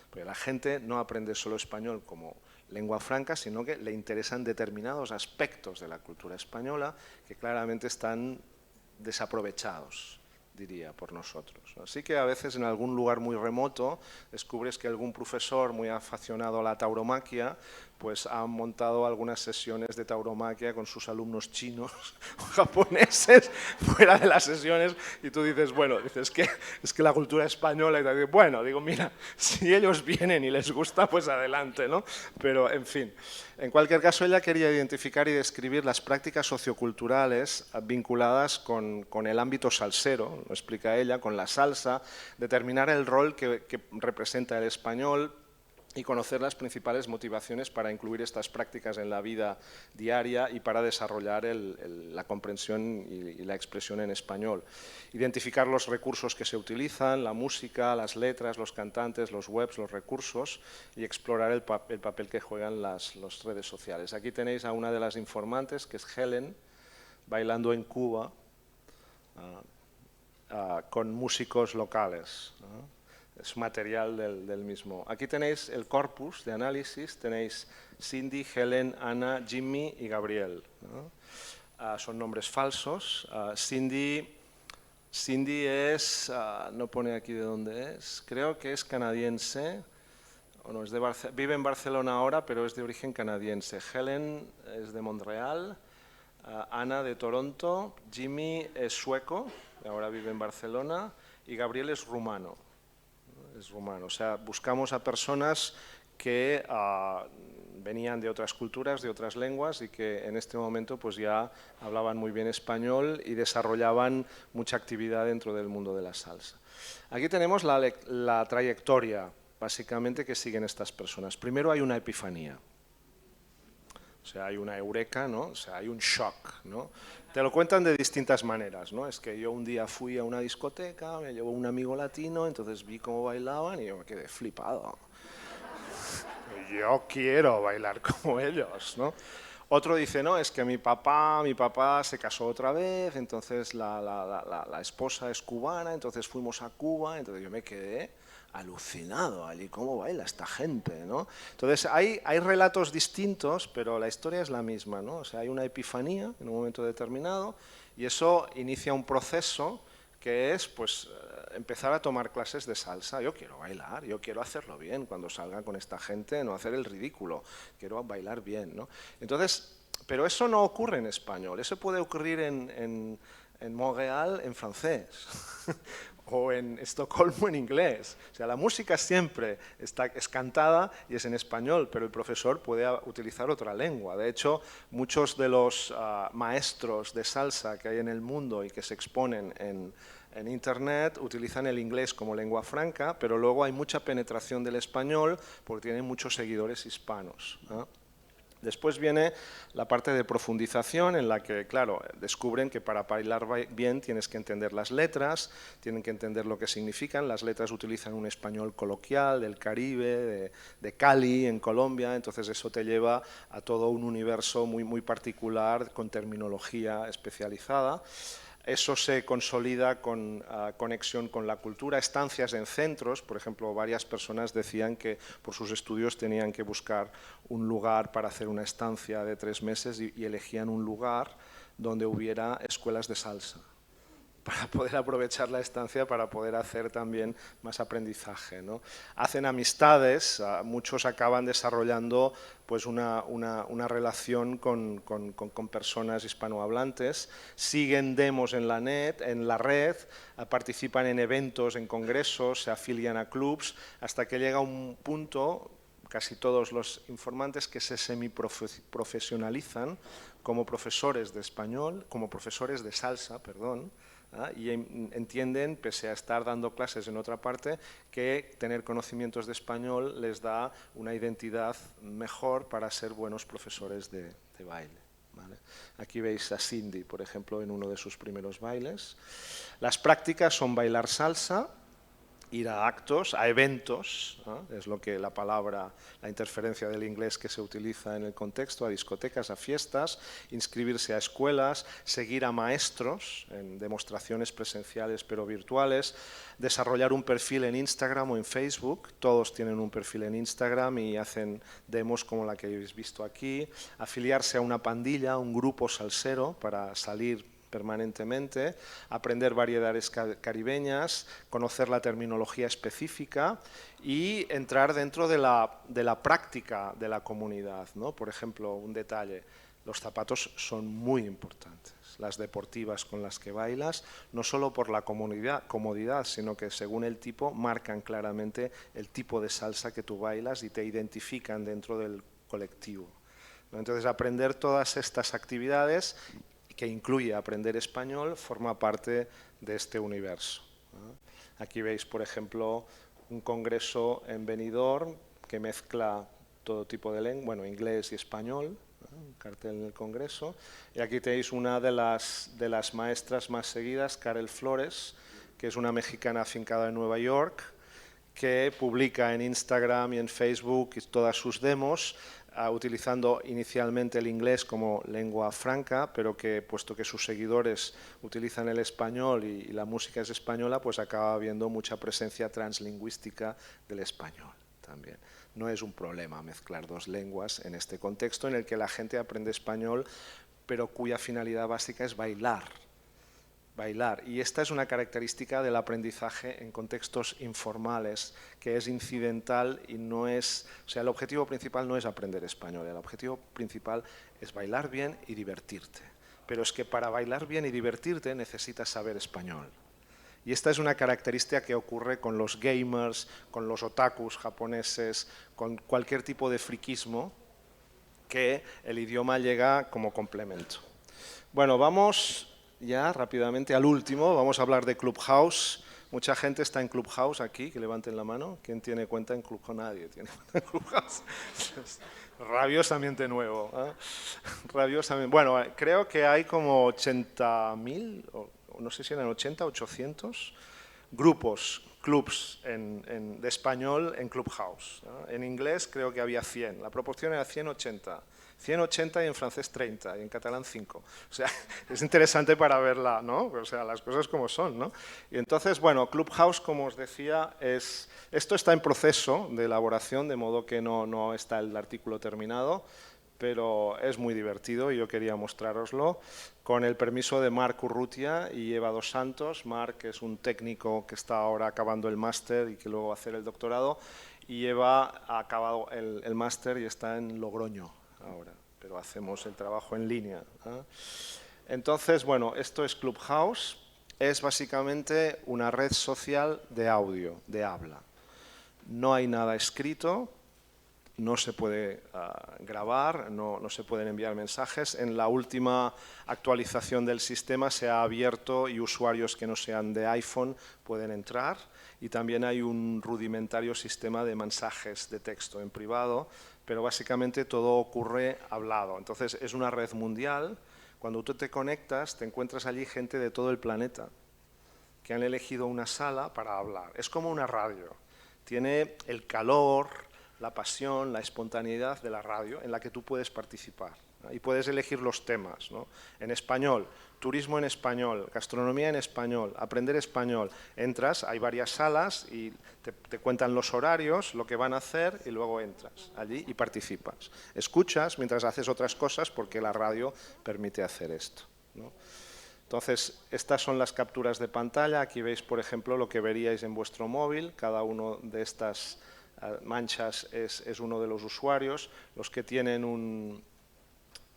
Porque la gente no aprende solo español como lengua franca, sino que le interesan determinados aspectos de la cultura española que claramente están desaprovechados, diría, por nosotros. Así que a veces en algún lugar muy remoto descubres que algún profesor muy aficionado a la tauromaquia pues ha montado algunas sesiones de tauromaquia con sus alumnos chinos o japoneses fuera de las sesiones, y tú dices, bueno, es que la cultura española, y te digo, bueno, digo, mira, si ellos vienen y les gusta, pues adelante, ¿no? Pero, en fin, en cualquier caso, ella quería identificar y describir las prácticas socioculturales vinculadas con el ámbito salsero, lo explica ella, con la salsa, determinar el rol que representa el español, y conocer las principales motivaciones para incluir estas prácticas en la vida diaria y para desarrollar la comprensión y la expresión en español. Identificar los recursos que se utilizan, la música, las letras, los cantantes, los webs, los recursos, y explorar el papel que juegan las redes sociales. Aquí tenéis a una de las informantes, que es Helen, bailando en Cuba con músicos locales, ¿no? Es material del mismo. Aquí tenéis el corpus de análisis, tenéis Cindy, Helen, Ana, Jimmy y Gabriel, ¿no? Son nombres falsos. Cindy es, no pone aquí de dónde es, creo que es canadiense, o no, vive en Barcelona ahora, pero es de origen canadiense. Helen es de Montreal, Ana de Toronto, Jimmy es sueco, ahora vive en Barcelona, y Gabriel es rumano. O sea, buscamos a personas que venían de otras culturas, de otras lenguas, y que en este momento pues ya hablaban muy bien español y desarrollaban mucha actividad dentro del mundo de la salsa. Aquí tenemos la trayectoria, básicamente, que siguen estas personas. Primero hay una epifanía. O sea, hay una eureka, ¿no? O sea, hay un shock, ¿no? Te lo cuentan de distintas maneras, ¿no? Es que yo un día fui a una discoteca, me llevó un amigo latino, entonces vi cómo bailaban y yo me quedé flipado. Yo quiero bailar como ellos, ¿no? Otro dice, no, es que mi papá se casó otra vez, entonces la esposa es cubana, entonces fuimos a Cuba, entonces yo me quedé alucinado allí, cómo baila esta gente, ¿no? Entonces hay relatos distintos, pero la historia es la misma, ¿no? O sea, hay una epifanía en un momento determinado, y eso inicia un proceso que es, pues, empezar a tomar clases de salsa. Yo quiero bailar, yo quiero hacerlo bien cuando salga con esta gente, no hacer el ridículo, quiero bailar bien, ¿no? Entonces, pero eso no ocurre en español, eso puede ocurrir en Montreal en francés, o en Estocolmo en inglés. O sea, la música siempre es cantada y es en español, pero el profesor puede utilizar otra lengua. De hecho, muchos de los maestros de salsa que hay en el mundo y que se exponen en Internet utilizan el inglés como lengua franca, pero luego hay mucha penetración del español porque tienen muchos seguidores hispanos, ¿no? Después viene la parte de profundización en la que, claro, descubren que para bailar bien tienes que entender las letras, tienen que entender lo que significan. Las letras utilizan un español coloquial del Caribe, de Cali, en Colombia, entonces eso te lleva a todo un universo muy, muy particular con terminología especializada. Eso se consolida con conexión con la cultura, estancias en centros. Por ejemplo, varias personas decían que por sus estudios tenían que buscar un lugar para hacer una estancia de 3 meses y elegían un lugar donde hubiera escuelas de salsa, para poder aprovechar la estancia, para poder hacer también más aprendizaje, ¿no? Hacen amistades, muchos acaban desarrollando pues una relación con personas hispanohablantes, siguen demos en la red, participan en eventos, en congresos, se afilian a clubs, hasta que llega un punto, casi todos los informantes, que se semiprofesionalizan como profesores de español, como profesores de salsa, perdón, y entienden, pese a estar dando clases en otra parte, que tener conocimientos de español les da una identidad mejor para ser buenos profesores de baile, ¿vale? Aquí veis a Cindy, por ejemplo, en uno de sus primeros bailes. Las prácticas son bailar salsa, ir a actos, a eventos, ¿no? Es lo que la palabra, la interferencia del inglés que se utiliza en el contexto, a discotecas, a fiestas, inscribirse a escuelas, seguir a maestros en demostraciones presenciales pero virtuales, desarrollar un perfil en Instagram o en Facebook. Todos tienen un perfil en Instagram y hacen demos como la que habéis visto aquí, afiliarse a una pandilla, un grupo salsero para salir permanentemente, aprender variedades caribeñas, conocer la terminología específica y entrar dentro de la práctica de la comunidad, ¿no? Por ejemplo, un detalle, los zapatos son muy importantes. Las deportivas con las que bailas, no solo por la comodidad, sino que según el tipo marcan claramente el tipo de salsa que tú bailas y te identifican dentro del colectivo, ¿no? Entonces, aprender todas estas actividades, que incluye aprender español, forma parte de este universo, ¿no? Aquí veis, por ejemplo, un congreso en Benidorm que mezcla todo tipo de lengua, bueno, inglés y español, ¿no? Un cartel en el congreso. Y aquí tenéis una de las maestras más seguidas, Karel Flores, que es una mexicana afincada en Nueva York, que publica en Instagram y en Facebook todas sus demos, utilizando inicialmente el inglés como lengua franca, pero que, puesto que sus seguidores utilizan el español y la música es española, pues acaba habiendo mucha presencia translingüística del español también. No es un problema mezclar dos lenguas en este contexto en el que la gente aprende español, pero cuya finalidad básica es bailar. Y esta es una característica del aprendizaje en contextos informales, que es incidental y no es, o sea, el objetivo principal no es aprender español, el objetivo principal es bailar bien y divertirte. Pero es que para bailar bien y divertirte necesitas saber español. Y esta es una característica que ocurre con los gamers, con los otakus japoneses, con cualquier tipo de friquismo, que el idioma llega como complemento. Bueno, vamos ya rápidamente al último, vamos a hablar de Clubhouse. Mucha gente está en Clubhouse aquí, que levanten la mano. ¿Quién tiene cuenta en Clubhouse? Nadie tiene cuenta en Clubhouse. Rabiosamente nuevo, ¿eh? Rabiosamente. Bueno, creo que hay como 80.000, o no sé si eran 80, 800 grupos, clubs de español en Clubhouse, ¿no? En inglés creo que había 100, la proporción era 100-80. 180 y en francés 30 y en catalán 5. O sea, es interesante para verla, ¿no? O sea, las cosas como son, ¿no? Y entonces, bueno, Clubhouse, como os decía, esto está en proceso de elaboración, de modo que no está el artículo terminado, pero es muy divertido y yo quería mostrároslo con el permiso de Marc Urrutia y Eva dos Santos. Marc es un técnico que está ahora acabando el máster y que luego va a hacer el doctorado, y Eva ha acabado el máster y está en Logroño ahora, pero hacemos el trabajo en línea, ¿eh? Entonces, bueno, esto es Clubhouse. es básicamente una red social de audio, de habla. No hay nada escrito, no se puede grabar, no se pueden enviar mensajes. En la última actualización del sistema se ha abierto y usuarios que no sean de iPhone pueden entrar. Y también hay un rudimentario sistema de mensajes de texto en privado, pero básicamente todo ocurre hablado. Entonces es una red mundial. Cuando tú te conectas, te encuentras allí gente de todo el planeta que han elegido una sala para hablar. Es como una radio. Tiene el calor, la pasión, la espontaneidad de la radio en la que tú puedes participar, ¿no? Y puedes elegir los temas, ¿no? En español, turismo en español, gastronomía en español, aprender español. Entras, hay varias salas y te cuentan los horarios, lo que van a hacer y luego entras allí y participas. Escuchas mientras haces otras cosas porque la radio permite hacer esto, ¿no? Entonces, estas son las capturas de pantalla. Aquí veis, por ejemplo, lo que veríais en vuestro móvil. Cada uno de estas manchas es uno de los usuarios. Los que tienen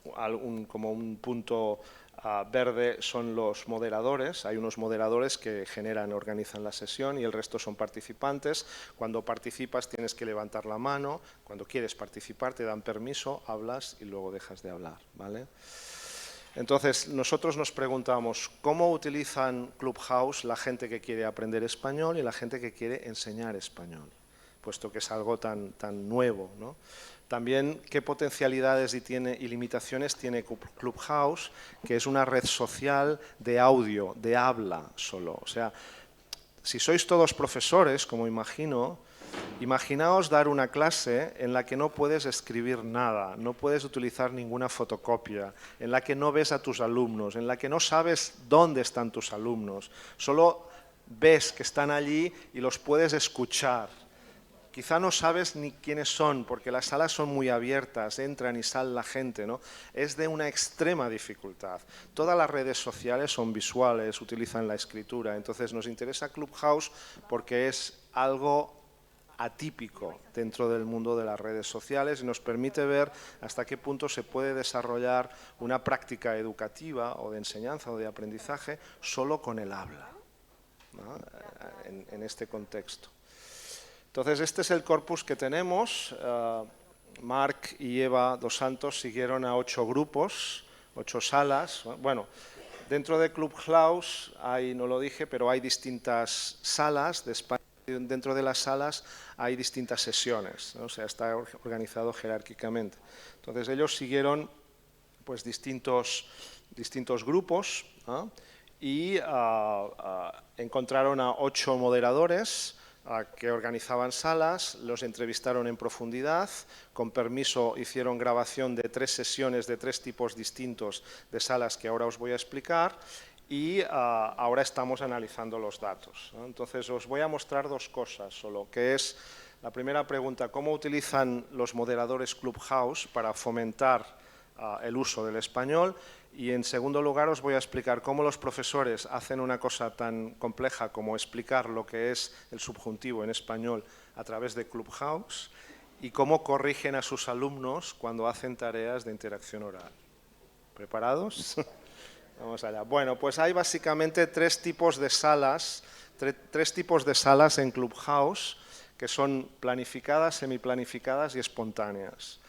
como un punto verde son los moderadores. Hay unos moderadores que generan, organizan la sesión y el resto son participantes. Cuando participas tienes que levantar la mano. Cuando quieres participar te dan permiso, hablas y luego dejas de hablar, ¿vale? Entonces, nosotros nos preguntamos cómo utilizan Clubhouse la gente que quiere aprender español y la gente que quiere enseñar español, puesto que es algo tan nuevo, ¿no? También, qué potencialidades y limitaciones tiene Clubhouse, que es una red social de audio, de habla solo. O sea, si sois todos profesores, como imaginaos dar una clase en la que no puedes escribir nada, no puedes utilizar ninguna fotocopia, en la que no ves a tus alumnos, en la que no sabes dónde están tus alumnos, solo ves que están allí y los puedes escuchar. Quizá no sabes ni quiénes son, porque las salas son muy abiertas, entran y sale la gente, ¿no? Es de una extrema dificultad. Todas las redes sociales son visuales, utilizan la escritura, entonces nos interesa Clubhouse porque es algo atípico dentro del mundo de las redes sociales y nos permite ver hasta qué punto se puede desarrollar una práctica educativa o de enseñanza o de aprendizaje solo con el habla, ¿no? En este contexto. Entonces, este es el corpus que tenemos. Marc y Eva dos Santos siguieron a 8 grupos, 8 salas. Bueno, dentro de Clubhouse hay, no lo dije, pero hay distintas salas de España. Dentro de las salas hay distintas sesiones, ¿no? O sea, está organizado jerárquicamente. Entonces, ellos siguieron pues, distintos grupos, ¿no? Y encontraron a 8 moderadores que organizaban salas, los entrevistaron en profundidad, con permiso hicieron grabación de 3 sesiones de 3 tipos distintos de salas que ahora os voy a explicar y ahora estamos analizando los datos, ¿no? Entonces os voy a mostrar 2 cosas solo, que es la primera pregunta, ¿cómo utilizan los moderadores Clubhouse para fomentar el uso del español? Y en segundo lugar os voy a explicar cómo los profesores hacen una cosa tan compleja como explicar lo que es el subjuntivo en español a través de Clubhouse y cómo corrigen a sus alumnos cuando hacen tareas de interacción oral. ¿Preparados? Vamos allá. Bueno, pues hay básicamente 3 tipos de salas, 3 tipos de salas en Clubhouse que son planificadas, semiplanificadas y espontáneas.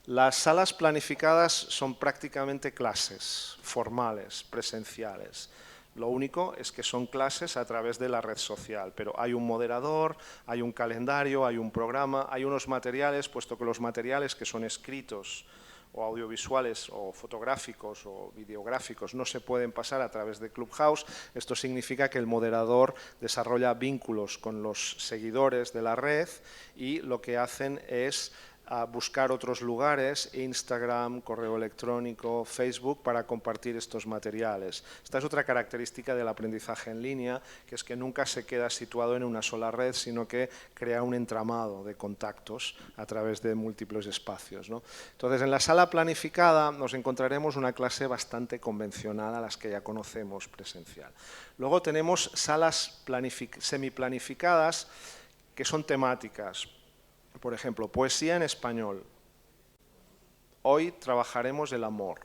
Las salas planificadas son prácticamente clases formales, presenciales. Lo único es que son clases a través de la red social, pero hay un moderador, hay un calendario, hay un programa, hay unos materiales, puesto que los materiales que son escritos o audiovisuales o fotográficos o videográficos no se pueden pasar a través de Clubhouse. Esto significa que el moderador desarrolla vínculos con los seguidores de la red y lo que hacen es buscar otros lugares, Instagram, correo electrónico, Facebook, para compartir estos materiales. Esta es otra característica del aprendizaje en línea, que es que nunca se queda situado en una sola red, sino que crea un entramado de contactos a través de múltiples espacios, ¿no? Entonces, en la sala planificada nos encontraremos una clase bastante convencional a las que ya conocemos presencial. Luego tenemos salas semiplanificadas que son temáticas. Por ejemplo, poesía en español. Hoy trabajaremos el amor.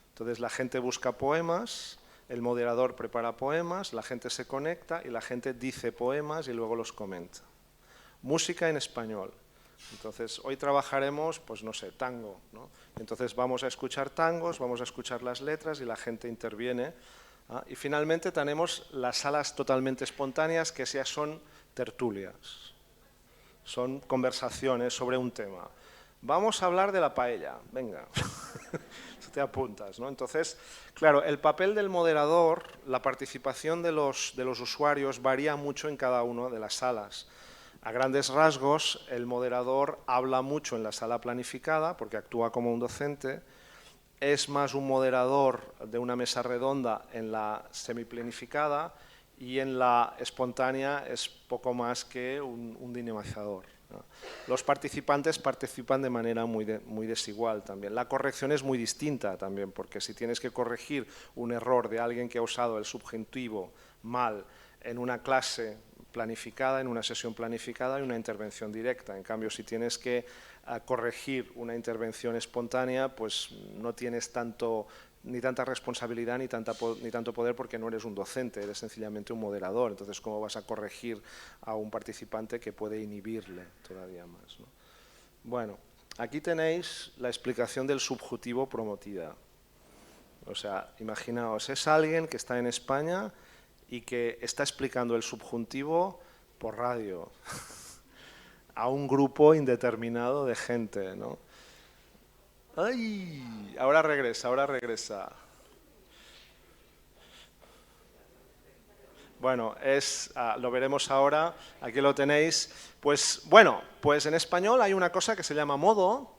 Entonces la gente busca poemas el moderador prepara poemas, la gente se conecta y la gente dice poemas y luego los comenta. Música en español. Entonces, hoy trabajaremos, pues no sé, tango, ¿no? Entonces vamos a escuchar tangos, vamos a escuchar las letras y la gente interviene. ¿Ah? Y finalmente tenemos las salas totalmente espontáneas, que ya son tertulias, son conversaciones sobre un tema. Vamos a hablar de la paella, venga, te apuntas, ¿no? Entonces, claro, el papel del moderador, la participación de los usuarios varía mucho en cada una de las salas. A grandes rasgos, el moderador habla mucho en la sala planificada, porque actúa como un docente, es más un moderador de una mesa redonda en la semiplanificada y en la espontánea es poco más que un dinamizador, ¿no? Los participantes participan de manera muy desigual también. La corrección es muy distinta también, porque si tienes que corregir un error de alguien que ha usado el subjuntivo mal en una clase planificada, en una sesión planificada, hay una intervención directa. En cambio, si tienes que corregir una intervención espontánea, pues no tienes ni tanta responsabilidad ni tanto poder, porque no eres un docente, eres sencillamente un moderador. Entonces, ¿cómo vas a corregir a un participante que puede inhibirle todavía más, ¿no? Bueno, aquí tenéis la explicación del subjuntivo prometida. O sea, imaginaos, es alguien que está en España y que está explicando el subjuntivo por radio a un grupo indeterminado de gente, ¿no? ¡Ay! Ahora regresa, ahora regresa. Bueno, lo veremos ahora, aquí lo tenéis. Pues bueno, pues en español hay una cosa que se llama modo.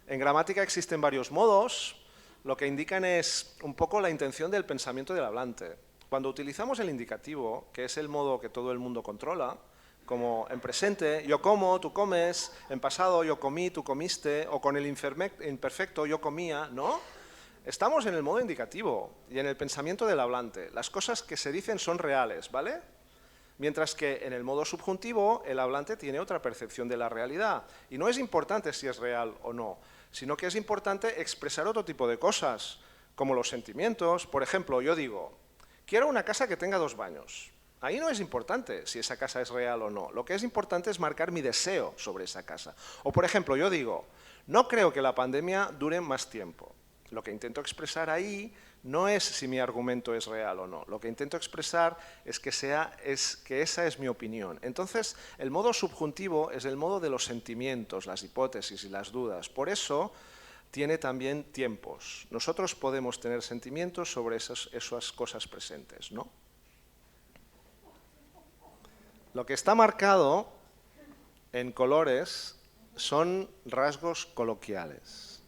En gramática existen varios modos, lo que indican es un poco la intención del pensamiento del hablante. Cuando utilizamos el indicativo, que es el modo que todo el mundo controla, como en presente, yo como, tú comes, en pasado, yo comí, tú comiste, o con el imperfecto, yo comía, ¿no? Estamos en el modo indicativo y en el pensamiento del hablante. Las cosas que se dicen son reales, ¿vale? Mientras que en el modo subjuntivo, el hablante tiene otra percepción de la realidad. Y no es importante si es real o no, sino que es importante expresar otro tipo de cosas, como los sentimientos. Por ejemplo, yo digo, quiero una casa que tenga 2 baños. Ahí no es importante si esa casa es real o no. Lo que es importante es marcar mi deseo sobre esa casa. O, por ejemplo, yo digo, no creo que la pandemia dure más tiempo. Lo que intento expresar ahí no es si mi argumento es real o no. Lo que intento expresar es que esa es mi opinión. Entonces, el modo subjuntivo es el modo de los sentimientos, las hipótesis y las dudas. Por eso tiene también tiempos. Nosotros podemos tener sentimientos sobre esas cosas presentes, ¿no? Lo que está marcado en colores son rasgos coloquiales.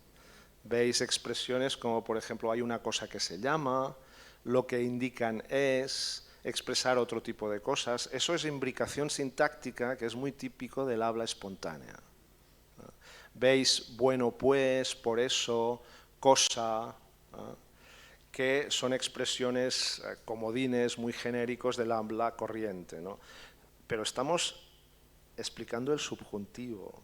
Veis expresiones como, por ejemplo, hay una cosa que se llama, lo que indican es, expresar otro tipo de cosas. Eso es imbricación sintáctica, que es muy típico del habla espontánea. Veis bueno pues, por eso, cosa, que son expresiones comodines muy genéricos del habla corriente, ¿no? Pero estamos explicando el subjuntivo,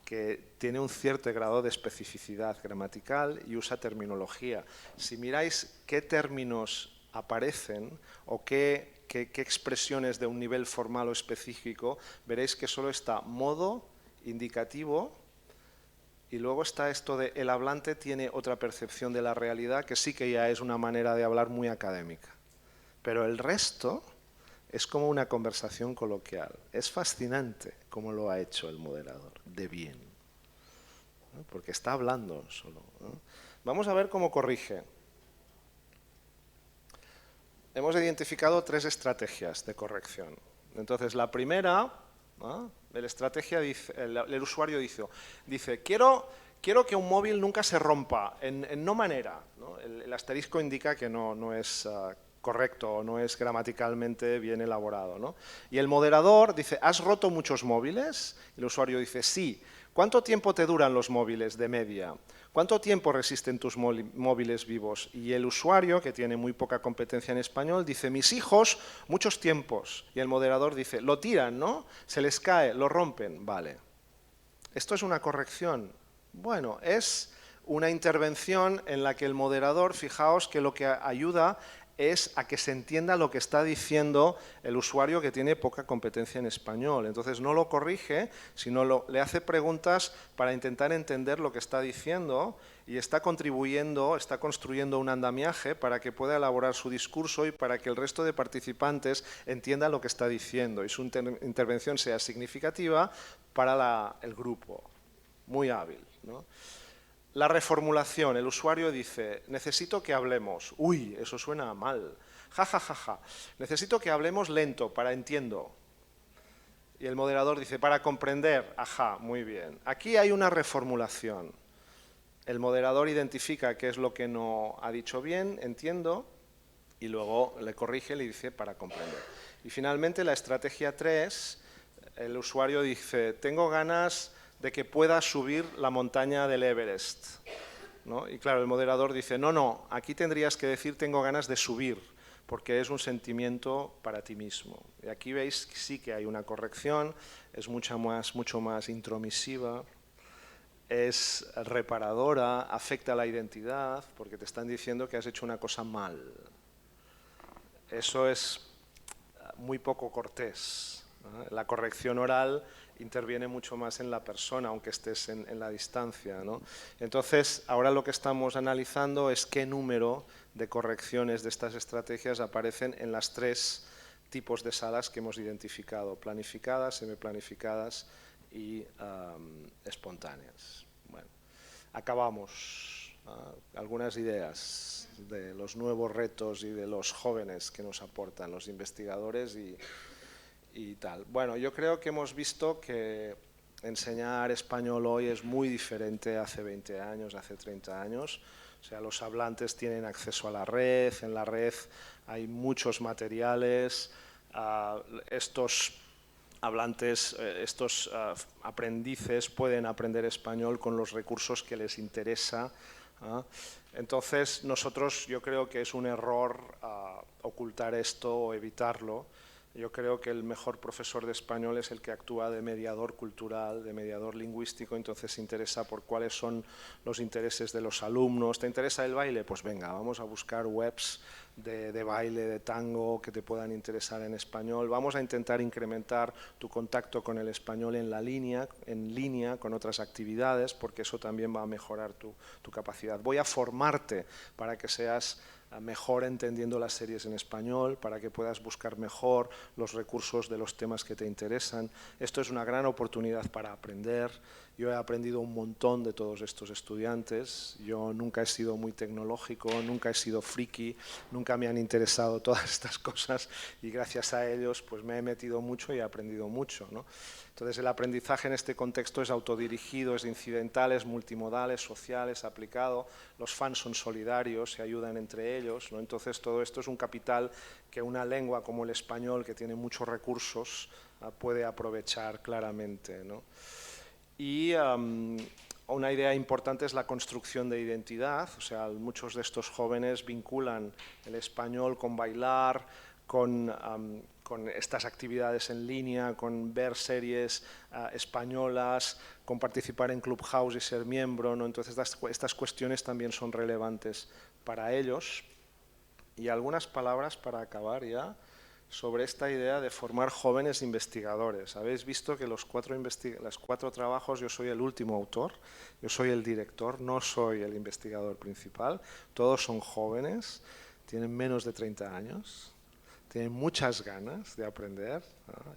que tiene un cierto grado de especificidad gramatical y usa terminología. Si miráis qué términos aparecen o qué expresiones de un nivel formal o específico, veréis que solo está modo, indicativo, y luego está esto de el hablante tiene otra percepción de la realidad, que sí que ya es una manera de hablar muy académica. Pero el resto es como una conversación coloquial. Es fascinante cómo lo ha hecho el moderador, de bien, ¿no? Porque está hablando solo, ¿no? Vamos a ver cómo corrige. Hemos identificado 3 estrategias de corrección. Entonces, la primera, ¿no? El usuario dice quiero que un móvil nunca se rompa, en no manera, ¿no? El asterisco indica que no es correcto, no es gramaticalmente bien elaborado, ¿no? Y el moderador dice, ¿has roto muchos móviles? Y el usuario dice, sí. ¿Cuánto tiempo te duran los móviles de media? ¿Cuánto tiempo resisten tus móviles vivos? Y el usuario, que tiene muy poca competencia en español, dice, mis hijos, muchos tiempos. Y el moderador dice, lo tiran, ¿no? Se les cae, lo rompen. Vale. ¿Esto es una corrección? Bueno, es una intervención en la que el moderador, fijaos que lo que ayuda es a que se entienda lo que está diciendo el usuario que tiene poca competencia en español. Entonces no lo corrige, sino le hace preguntas para intentar entender lo que está diciendo y está contribuyendo, está construyendo un andamiaje para que pueda elaborar su discurso y para que el resto de participantes entiendan lo que está diciendo y su intervención sea significativa para el grupo. Muy hábil, ¿no? La reformulación, el usuario dice, necesito que hablemos. Uy, eso suena mal. Ja, ja, ja, ja. Necesito que hablemos lento, para entiendo. Y el moderador dice, para comprender. Ajá, muy bien. Aquí hay una reformulación. El moderador identifica qué es lo que no ha dicho bien, entiendo, y luego le corrige, le dice, para comprender. Y finalmente, la estrategia 3, el usuario dice, tengo ganas de que pueda subir la montaña del Everest, ¿no? Y claro, el moderador dice, no, aquí tendrías que decir tengo ganas de subir, porque es un sentimiento para ti mismo. Y aquí veis que sí que hay una corrección, es mucho más intromisiva, es reparadora, afecta la identidad, porque te están diciendo que has hecho una cosa mal. Eso es muy poco cortés, ¿no? La corrección oral interviene mucho más en la persona, aunque estés en la distancia, ¿no? Entonces, ahora lo que estamos analizando es qué número de correcciones de estas estrategias aparecen en las 3 tipos de salas que hemos identificado, planificadas, semiplanificadas y espontáneas. Bueno, acabamos. Algunas ideas de los nuevos retos y de los jóvenes que nos aportan los investigadores y tal. Bueno, yo creo que hemos visto que enseñar español hoy es muy diferente hace 20 años, hace 30 años. O sea, los hablantes tienen acceso a la red, en la red hay muchos materiales, estos hablantes, estos aprendices pueden aprender español con los recursos que les interesa. Entonces, yo creo que es un error ocultar esto o evitarlo. Yo creo que el mejor profesor de español es el que actúa de mediador cultural, de mediador lingüístico, entonces se interesa por cuáles son los intereses de los alumnos. ¿Te interesa el baile? Pues venga, vamos a buscar webs de baile, de tango, que te puedan interesar en español. Vamos a intentar incrementar tu contacto con el español en línea con otras actividades, porque eso también va a mejorar tu capacidad. Voy a formarte para que seas mejor entendiendo las series en español, para que puedas buscar mejor los recursos de los temas que te interesan. Esto es una gran oportunidad para aprender. Yo he aprendido un montón de todos estos estudiantes. Yo nunca he sido muy tecnológico, nunca he sido friki, nunca me han interesado todas estas cosas y gracias a ellos pues me he metido mucho y he aprendido mucho, ¿no? Entonces el aprendizaje en este contexto es autodirigido, es incidental, es multimodal, es social, es aplicado. Los fans son solidarios, se ayudan entre ellos, ¿no? Entonces todo esto es un capital que una lengua como el español, que tiene muchos recursos, puede aprovechar claramente, ¿no? Y una idea importante es la construcción de identidad. O sea, muchos de estos jóvenes vinculan el español con bailar, con estas actividades en línea, con ver series españolas, con participar en Clubhouse y ser miembro, ¿no? Entonces estas cuestiones también son relevantes para ellos. Y algunas palabras para acabar ya sobre esta idea de formar jóvenes investigadores. Habéis visto que los 4 trabajos, yo soy el último autor, yo soy el director, no soy el investigador principal. Todos son jóvenes, tienen menos de 30 años, tienen muchas ganas de aprender.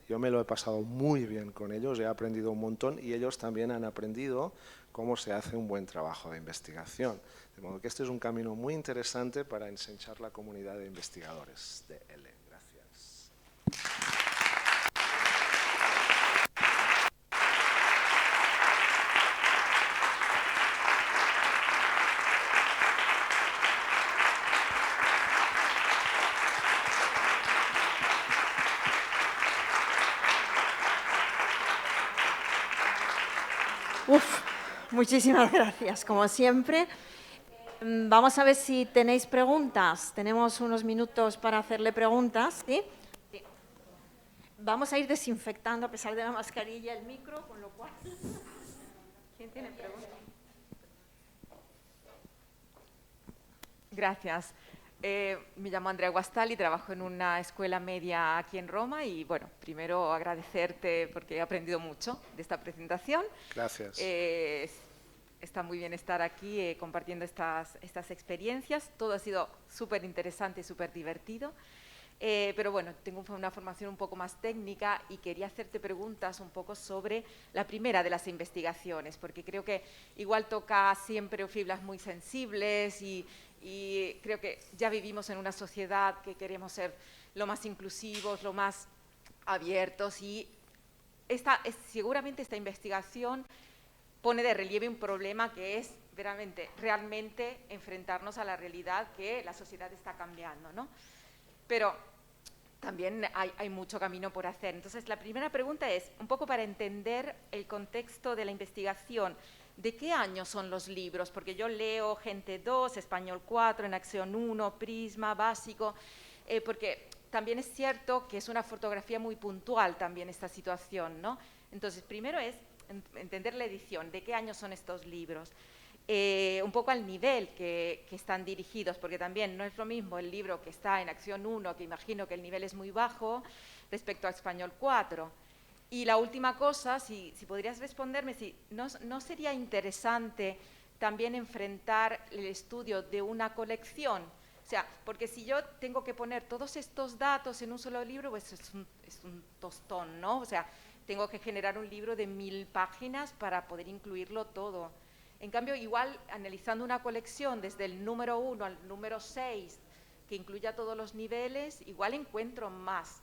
Yo me lo he pasado muy bien con ellos, he aprendido un montón y ellos también han aprendido cómo se hace un buen trabajo de investigación. De modo que este es un camino muy interesante para ensanchar la comunidad de investigadores de L. Muchísimas gracias, como siempre. Vamos a ver si tenéis preguntas. Tenemos unos minutos para hacerle preguntas, ¿sí? Sí. Vamos a ir desinfectando, a pesar de la mascarilla, el micro, con lo cual... ¿Quién tiene preguntas? Gracias. Me llamo Andrea Guastali, trabajo en una escuela media aquí en Roma y, bueno, primero agradecerte porque he aprendido mucho de esta presentación. Gracias. Está muy bien estar aquí compartiendo estas experiencias. Todo ha sido súper interesante y súper divertido. Pero bueno, tengo una formación un poco más técnica y quería hacerte preguntas un poco sobre la primera de las investigaciones, porque creo que igual toca siempre fibras muy sensibles y creo que ya vivimos en una sociedad que queremos ser lo más inclusivos, lo más abiertos y seguramente esta investigación pone de relieve un problema que es realmente enfrentarnos a la realidad que la sociedad está cambiando, ¿no? Pero también hay mucho camino por hacer. Entonces, la primera pregunta es, un poco para entender el contexto de la investigación, ¿de qué año son los libros? Porque yo leo Gente 2, Español 4, En Acción 1, Prisma, Básico, porque también es cierto que es una fotografía muy puntual también esta situación, ¿no? Entonces, primero es entender la edición, ¿de qué año son estos libros? Un poco al nivel que están dirigidos, porque también no es lo mismo el libro que está en Acción 1, que imagino que el nivel es muy bajo, respecto a Español 4. Y la última cosa, si podrías responderme, si no sería interesante también enfrentar el estudio de una colección. O sea, porque si yo tengo que poner todos estos datos en un solo libro, pues es un tostón, ¿no? O sea, tengo que generar un libro de 1000 páginas para poder incluirlo todo. En cambio, igual, analizando una colección desde el número 1 al número 6, que incluya todos los niveles, igual encuentro más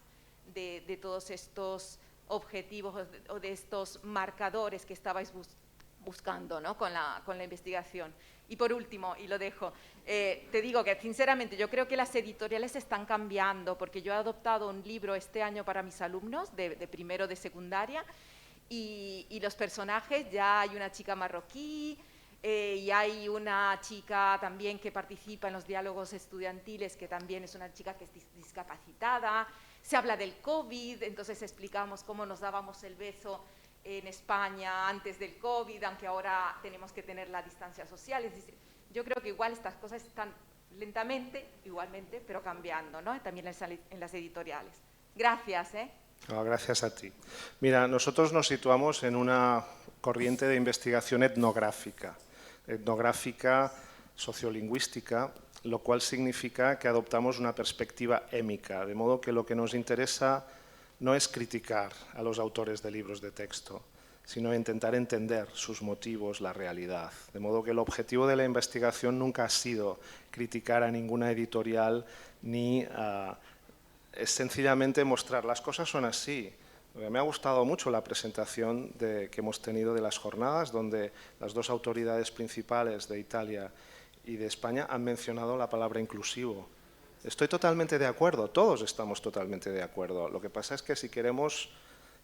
de todos estos objetivos o de estos marcadores que estabais buscando, ¿no? con la investigación. Y por último, y lo dejo, te digo que sinceramente yo creo que las editoriales están cambiando, porque yo he adoptado un libro este año para mis alumnos de primero de secundaria, y los personajes, ya hay una chica marroquí, y hay una chica también que participa en los diálogos estudiantiles, que también es una chica que es discapacitada. Se habla del COVID, entonces explicamos cómo nos dábamos el beso en España antes del COVID, aunque ahora tenemos que tener la distancia social. Es decir, yo creo que igual estas cosas están lentamente, igualmente, pero cambiando, ¿no? También en las editoriales. Gracias, ¿eh? No, gracias a ti. Mira, nosotros nos situamos en una corriente de investigación etnográfica sociolingüística, lo cual significa que adoptamos una perspectiva émica, de modo que lo que nos interesa no es criticar a los autores de libros de texto, sino intentar entender sus motivos, la realidad. De modo que el objetivo de la investigación nunca ha sido criticar a ninguna editorial ni es sencillamente mostrar las cosas son así. Me ha gustado mucho la presentación que hemos tenido de las jornadas, donde las dos autoridades principales de Italia y de España han mencionado la palabra inclusivo. Estoy totalmente de acuerdo, todos estamos totalmente de acuerdo. Lo que pasa es que si queremos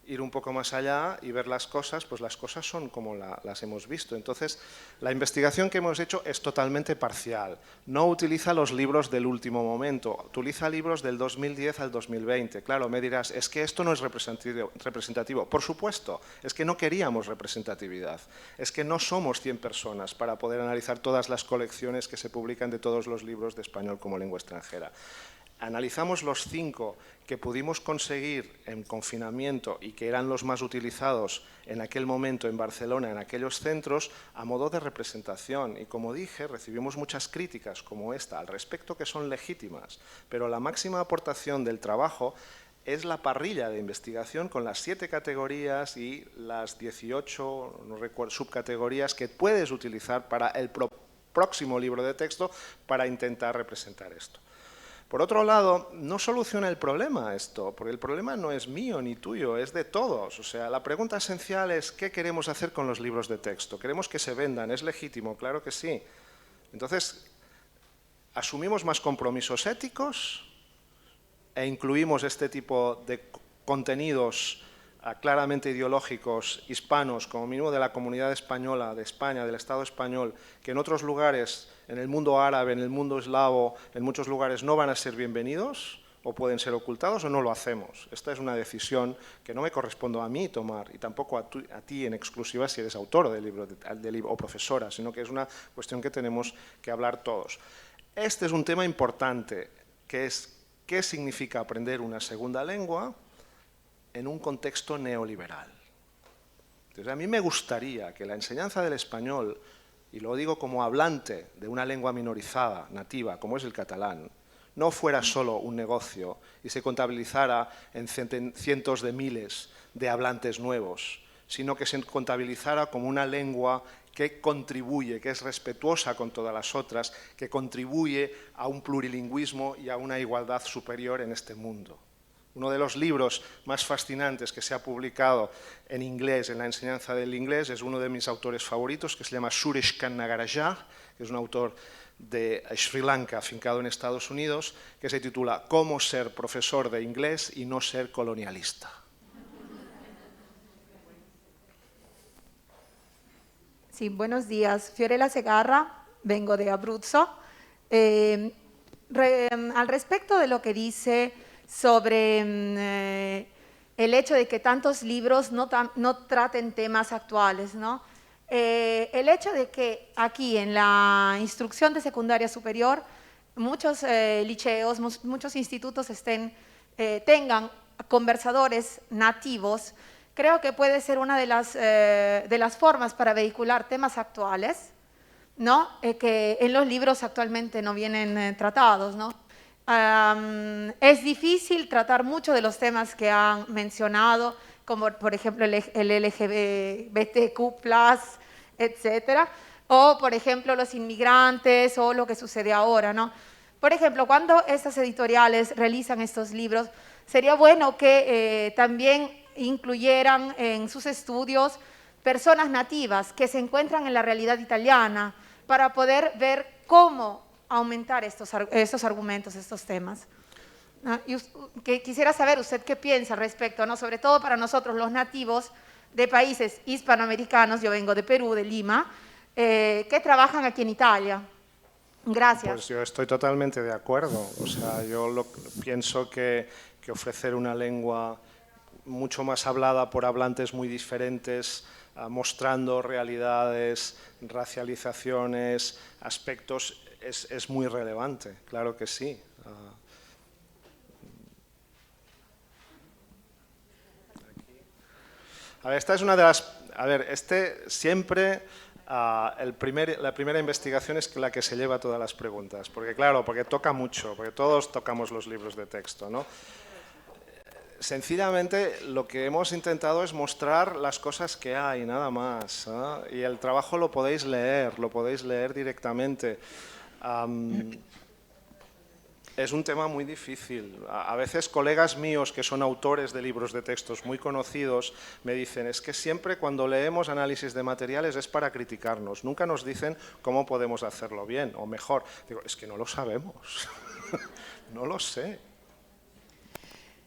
ir un poco más allá y ver las cosas, pues las cosas son como las hemos visto. Entonces, la investigación que hemos hecho es totalmente parcial. No utiliza los libros del último momento, utiliza libros del 2010 al 2020. Claro, me dirás, es que esto no es representativo. Por supuesto, es que no queríamos representatividad. Es que no somos 100 personas para poder analizar todas las colecciones que se publican de todos los libros de español como lengua extranjera. Analizamos los 5 que pudimos conseguir en confinamiento y que eran los más utilizados en aquel momento en Barcelona, en aquellos centros, a modo de representación. Y como dije, recibimos muchas críticas como esta al respecto que son legítimas, pero la máxima aportación del trabajo es la parrilla de investigación con las 7 categorías y las 18 no recuerdo, subcategorías que puedes utilizar para el próximo libro de texto para intentar representar esto. Por otro lado, no soluciona el problema esto, porque el problema no es mío ni tuyo, es de todos. O sea, la pregunta esencial es ¿qué queremos hacer con los libros de texto? ¿Queremos que se vendan? ¿Es legítimo? Claro que sí. Entonces, ¿asumimos más compromisos éticos e incluimos este tipo de contenidos claramente ideológicos hispanos, como mínimo de la comunidad española, de España, del Estado español, que en otros lugares, en el mundo árabe, en el mundo eslavo, en muchos lugares no van a ser bienvenidos o pueden ser ocultados o no lo hacemos? Esta es una decisión que no me corresponde a mí tomar y tampoco a ti en exclusiva si eres autor del libro o profesora, sino que es una cuestión que tenemos que hablar todos. Este es un tema importante, que es qué significa aprender una segunda lengua en un contexto neoliberal. Entonces, a mí me gustaría que la enseñanza del español, y lo digo como hablante de una lengua minorizada, nativa, como es el catalán, no fuera solo un negocio y se contabilizara en cientos de miles de hablantes nuevos, sino que se contabilizara como una lengua que contribuye, que es respetuosa con todas las otras, que contribuye a un plurilingüismo y a una igualdad superior en este mundo. Uno de los libros más fascinantes que se ha publicado en inglés, en la enseñanza del inglés, es uno de mis autores favoritos, que se llama Suresh Kannagarajar, que es un autor de Sri Lanka, afincado en Estados Unidos, que se titula Cómo ser profesor de inglés y no ser colonialista. Sí, buenos días. Fiorella Segarra, vengo de Abruzzo. Al respecto de lo que dice sobre el hecho de que tantos libros no traten temas actuales, ¿no? El hecho de que aquí en la instrucción de secundaria superior muchos liceos, muchos institutos tengan conversadores nativos, creo que puede ser una de las formas para vehicular temas actuales, ¿no? Que en los libros actualmente no vienen tratados, ¿no? Es difícil tratar muchos de los temas que han mencionado, como por ejemplo el LGBTQ+, etcétera, o por ejemplo los inmigrantes o lo que sucede ahora, ¿no? Por ejemplo, cuando estas editoriales realizan estos libros, sería bueno que también incluyeran en sus estudios personas nativas que se encuentran en la realidad italiana para poder ver cómo aumentar estos argumentos, estos temas. Y quisiera saber usted qué piensa al respecto, ¿no? Sobre todo para nosotros los nativos de países hispanoamericanos, yo vengo de Perú, de Lima, que trabajan aquí en Italia. Gracias. Pues yo estoy totalmente de acuerdo. O sea, yo pienso que ofrecer una lengua mucho más hablada por hablantes muy diferentes, mostrando realidades, racializaciones, aspectos, es muy relevante, claro que sí. A ver, esta es una de las... A ver, siempre... la primera investigación es la que se lleva todas las preguntas, porque claro, porque toca mucho, porque todos tocamos los libros de texto, ¿no? Sencillamente lo que hemos intentado es mostrar las cosas que hay, nada más, ¿no? Y el trabajo lo podéis leer directamente. Es un tema muy difícil. A veces colegas míos que son autores de libros de textos muy conocidos me dicen, es que siempre cuando leemos análisis de materiales es para criticarnos, nunca nos dicen cómo podemos hacerlo bien o mejor. Digo, es que no lo sabemos, no lo sé.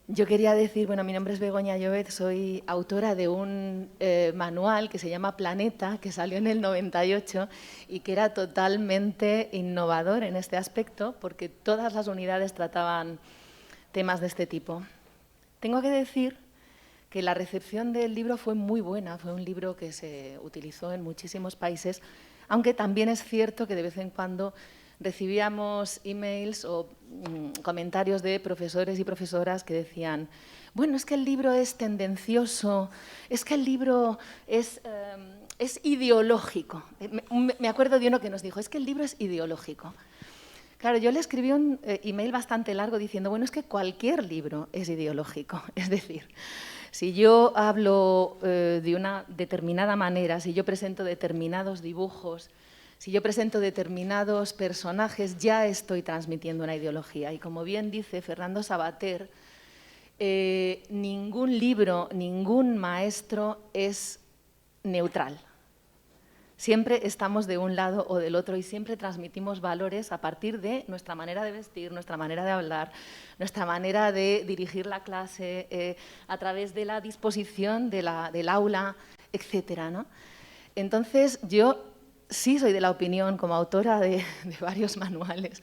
Yo quería decir, bueno, mi nombre es Begoña Llobet, soy autora de un manual que se llama Planeta, que salió en el 98 y que era totalmente innovador en este aspecto porque todas las unidades trataban temas de este tipo. Tengo que decir que la recepción del libro fue muy buena, fue un libro que se utilizó en muchísimos países, aunque también es cierto que de vez en cuando recibíamos emails o comentarios de profesores y profesoras que decían, bueno, es que el libro es tendencioso, es que el libro es ideológico. Me acuerdo de uno que nos dijo, es que el libro es ideológico. Claro, yo le escribí un email bastante largo diciendo, bueno, es que cualquier libro es ideológico. Es decir, si yo hablo de una determinada manera, si yo presento determinados dibujos, si yo presento determinados personajes, ya estoy transmitiendo una ideología. Y como bien dice Fernando Savater, ningún libro, ningún maestro es neutral. Siempre estamos de un lado o del otro y siempre transmitimos valores a partir de nuestra manera de vestir, nuestra manera de hablar, nuestra manera de dirigir la clase, a través de la disposición del aula, etcétera, ¿no? Entonces, yo sí soy de la opinión, como autora de varios manuales,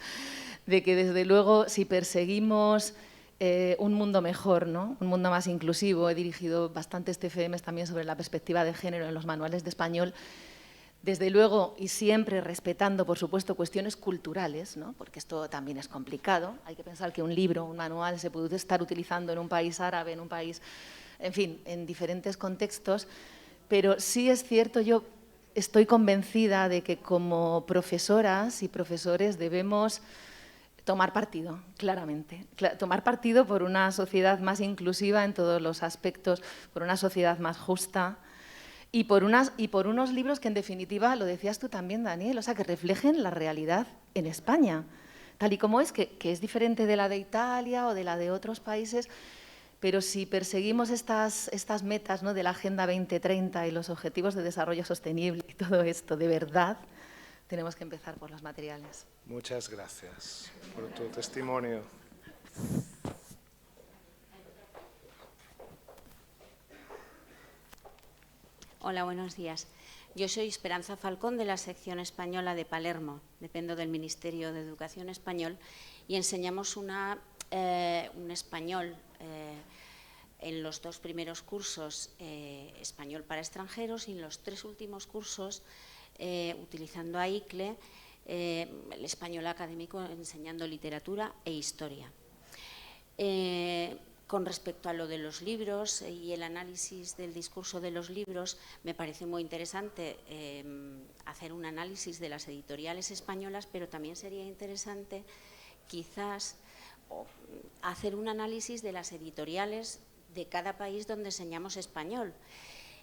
de que desde luego si perseguimos un mundo mejor, ¿no? Un mundo más inclusivo, he dirigido bastantes TFMs también sobre la perspectiva de género en los manuales de español, desde luego y siempre respetando, por supuesto, cuestiones culturales, ¿no? Porque esto también es complicado. Hay que pensar que un libro, un manual, se puede estar utilizando en un país árabe, en un país, en fin, en diferentes contextos. Pero sí es cierto, yo estoy convencida de que como profesoras y profesores debemos tomar partido, claramente. Tomar partido por una sociedad más inclusiva en todos los aspectos, por una sociedad más justa, y por unos libros que, en definitiva, lo decías tú también, Daniel, o sea, que reflejen la realidad en España, tal y como es, que es diferente de la de Italia o de la de otros países, pero si perseguimos estas metas, ¿no?, de la Agenda 2030 y los Objetivos de Desarrollo Sostenible y todo esto, de verdad, tenemos que empezar por los materiales. Muchas gracias por tu testimonio. Hola, buenos días. Yo soy Esperanza Falcón, de la sección española de Palermo. Dependo del Ministerio de Educación español y enseñamos un español en los 2 primeros cursos, español para extranjeros, y en los 3 últimos cursos, utilizando a ICLE, el español académico, enseñando literatura e historia. Con respecto a lo de los libros y el análisis del discurso de los libros, me parece muy interesante hacer un análisis de las editoriales españolas, pero también sería interesante quizás hacer un análisis de las editoriales de cada país donde enseñamos español.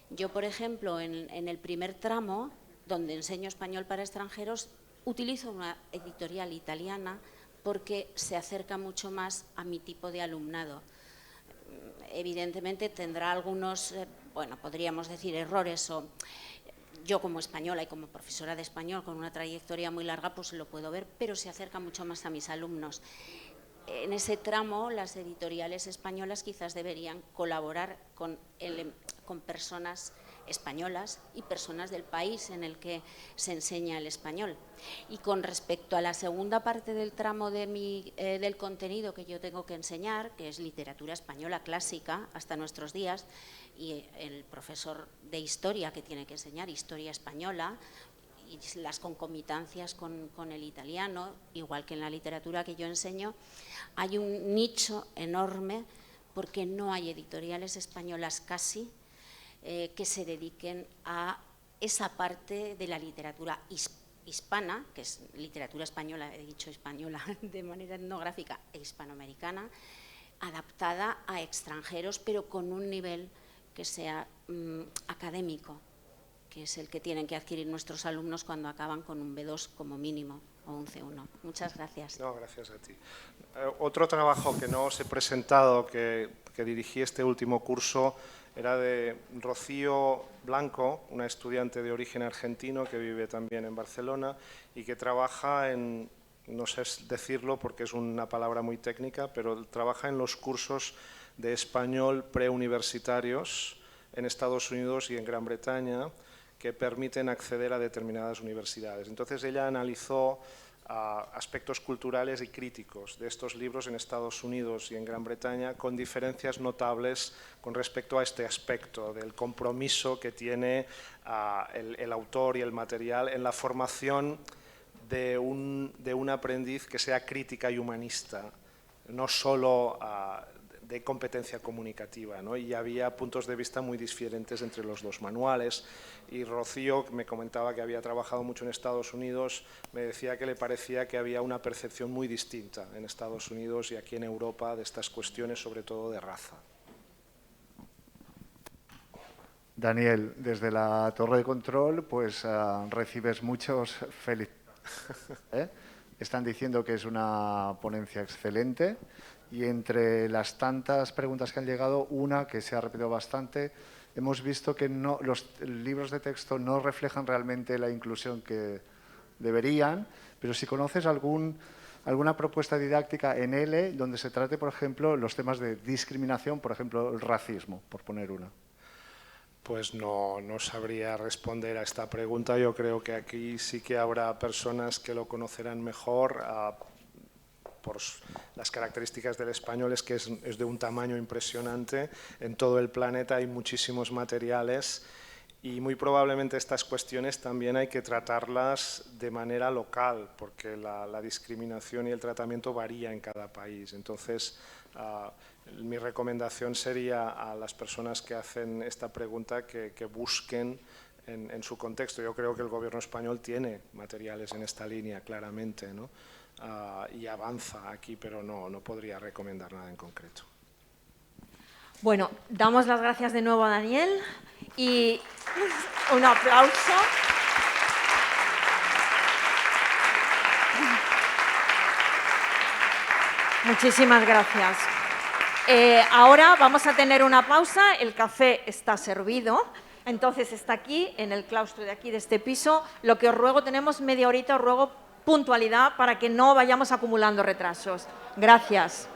Yo, por ejemplo, en el primer tramo, donde enseño español para extranjeros, utilizo una editorial italiana porque se acerca mucho más a mi tipo de alumnado. Evidentemente tendrá algunos, bueno, podríamos decir errores, o yo como española y como profesora de español con una trayectoria muy larga pues lo puedo ver, pero se acerca mucho más a mis alumnos. En ese tramo las editoriales españolas quizás deberían colaborar con personas españolas y personas del país en el que se enseña el español. Y con respecto a la segunda parte del tramo del contenido que yo tengo que enseñar, que es literatura española clásica hasta nuestros días, y el profesor de historia que tiene que enseñar historia española, y las concomitancias con el italiano, igual que en la literatura que yo enseño, hay un nicho enorme porque no hay editoriales españolas casi que se dediquen a esa parte de la literatura hispana, que es literatura española, he dicho española de manera etnográfica, e hispanoamericana, adaptada a extranjeros, pero con un nivel que sea académico, que es el que tienen que adquirir nuestros alumnos cuando acaban con un B2 como mínimo o un C1. Muchas gracias. No, gracias a ti. Otro trabajo que no os he presentado, que dirigí este último curso, era de Rocío Blanco, una estudiante de origen argentino que vive también en Barcelona y que trabaja en, no sé decirlo porque es una palabra muy técnica, pero trabaja en los cursos de español preuniversitarios en Estados Unidos y en Gran Bretaña, que permiten acceder a determinadas universidades. Entonces ella analizó aspectos culturales y críticos de estos libros en Estados Unidos y en Gran Bretaña, con diferencias notables con respecto a este aspecto del compromiso que tiene el autor y el material en la formación de un aprendiz que sea crítica y humanista, no solo de competencia comunicativa, ¿no? Y había puntos de vista muy diferentes entre los 2 manuales. Y Rocío me comentaba que había trabajado mucho en Estados Unidos, me decía que le parecía que había una percepción muy distinta en Estados Unidos y aquí en Europa de estas cuestiones, sobre todo de raza. Daniel, desde la torre de control, pues recibes muchos felicitaciones. Están diciendo que es una ponencia excelente. Y entre las tantas preguntas que han llegado, una que se ha repetido bastante, hemos visto que los libros de texto no reflejan realmente la inclusión que deberían, pero si conoces alguna propuesta didáctica en L donde se trate, por ejemplo, los temas de discriminación, por ejemplo, el racismo, por poner una. Pues no sabría responder a esta pregunta. Yo creo que aquí sí que habrá personas que lo conocerán mejor. Por las características del español es que es de un tamaño impresionante. En todo el planeta hay muchísimos materiales Y muy probablemente estas cuestiones también hay que tratarlas de manera local, porque la discriminación y el tratamiento varía en cada país. Entonces, mi recomendación sería a las personas que hacen esta pregunta que busquen en su contexto. Yo creo que el Gobierno español tiene materiales en esta línea, claramente, ¿no? Y avanza aquí, pero no podría recomendar nada en concreto. Bueno, damos las gracias de nuevo a Daniel y un aplauso. Muchísimas gracias. Ahora vamos a tener una pausa, el café está servido, entonces está aquí, en el claustro de aquí, de este piso. Lo que os ruego, tenemos media horita, os ruego puntualidad para que no vayamos acumulando retrasos. Gracias.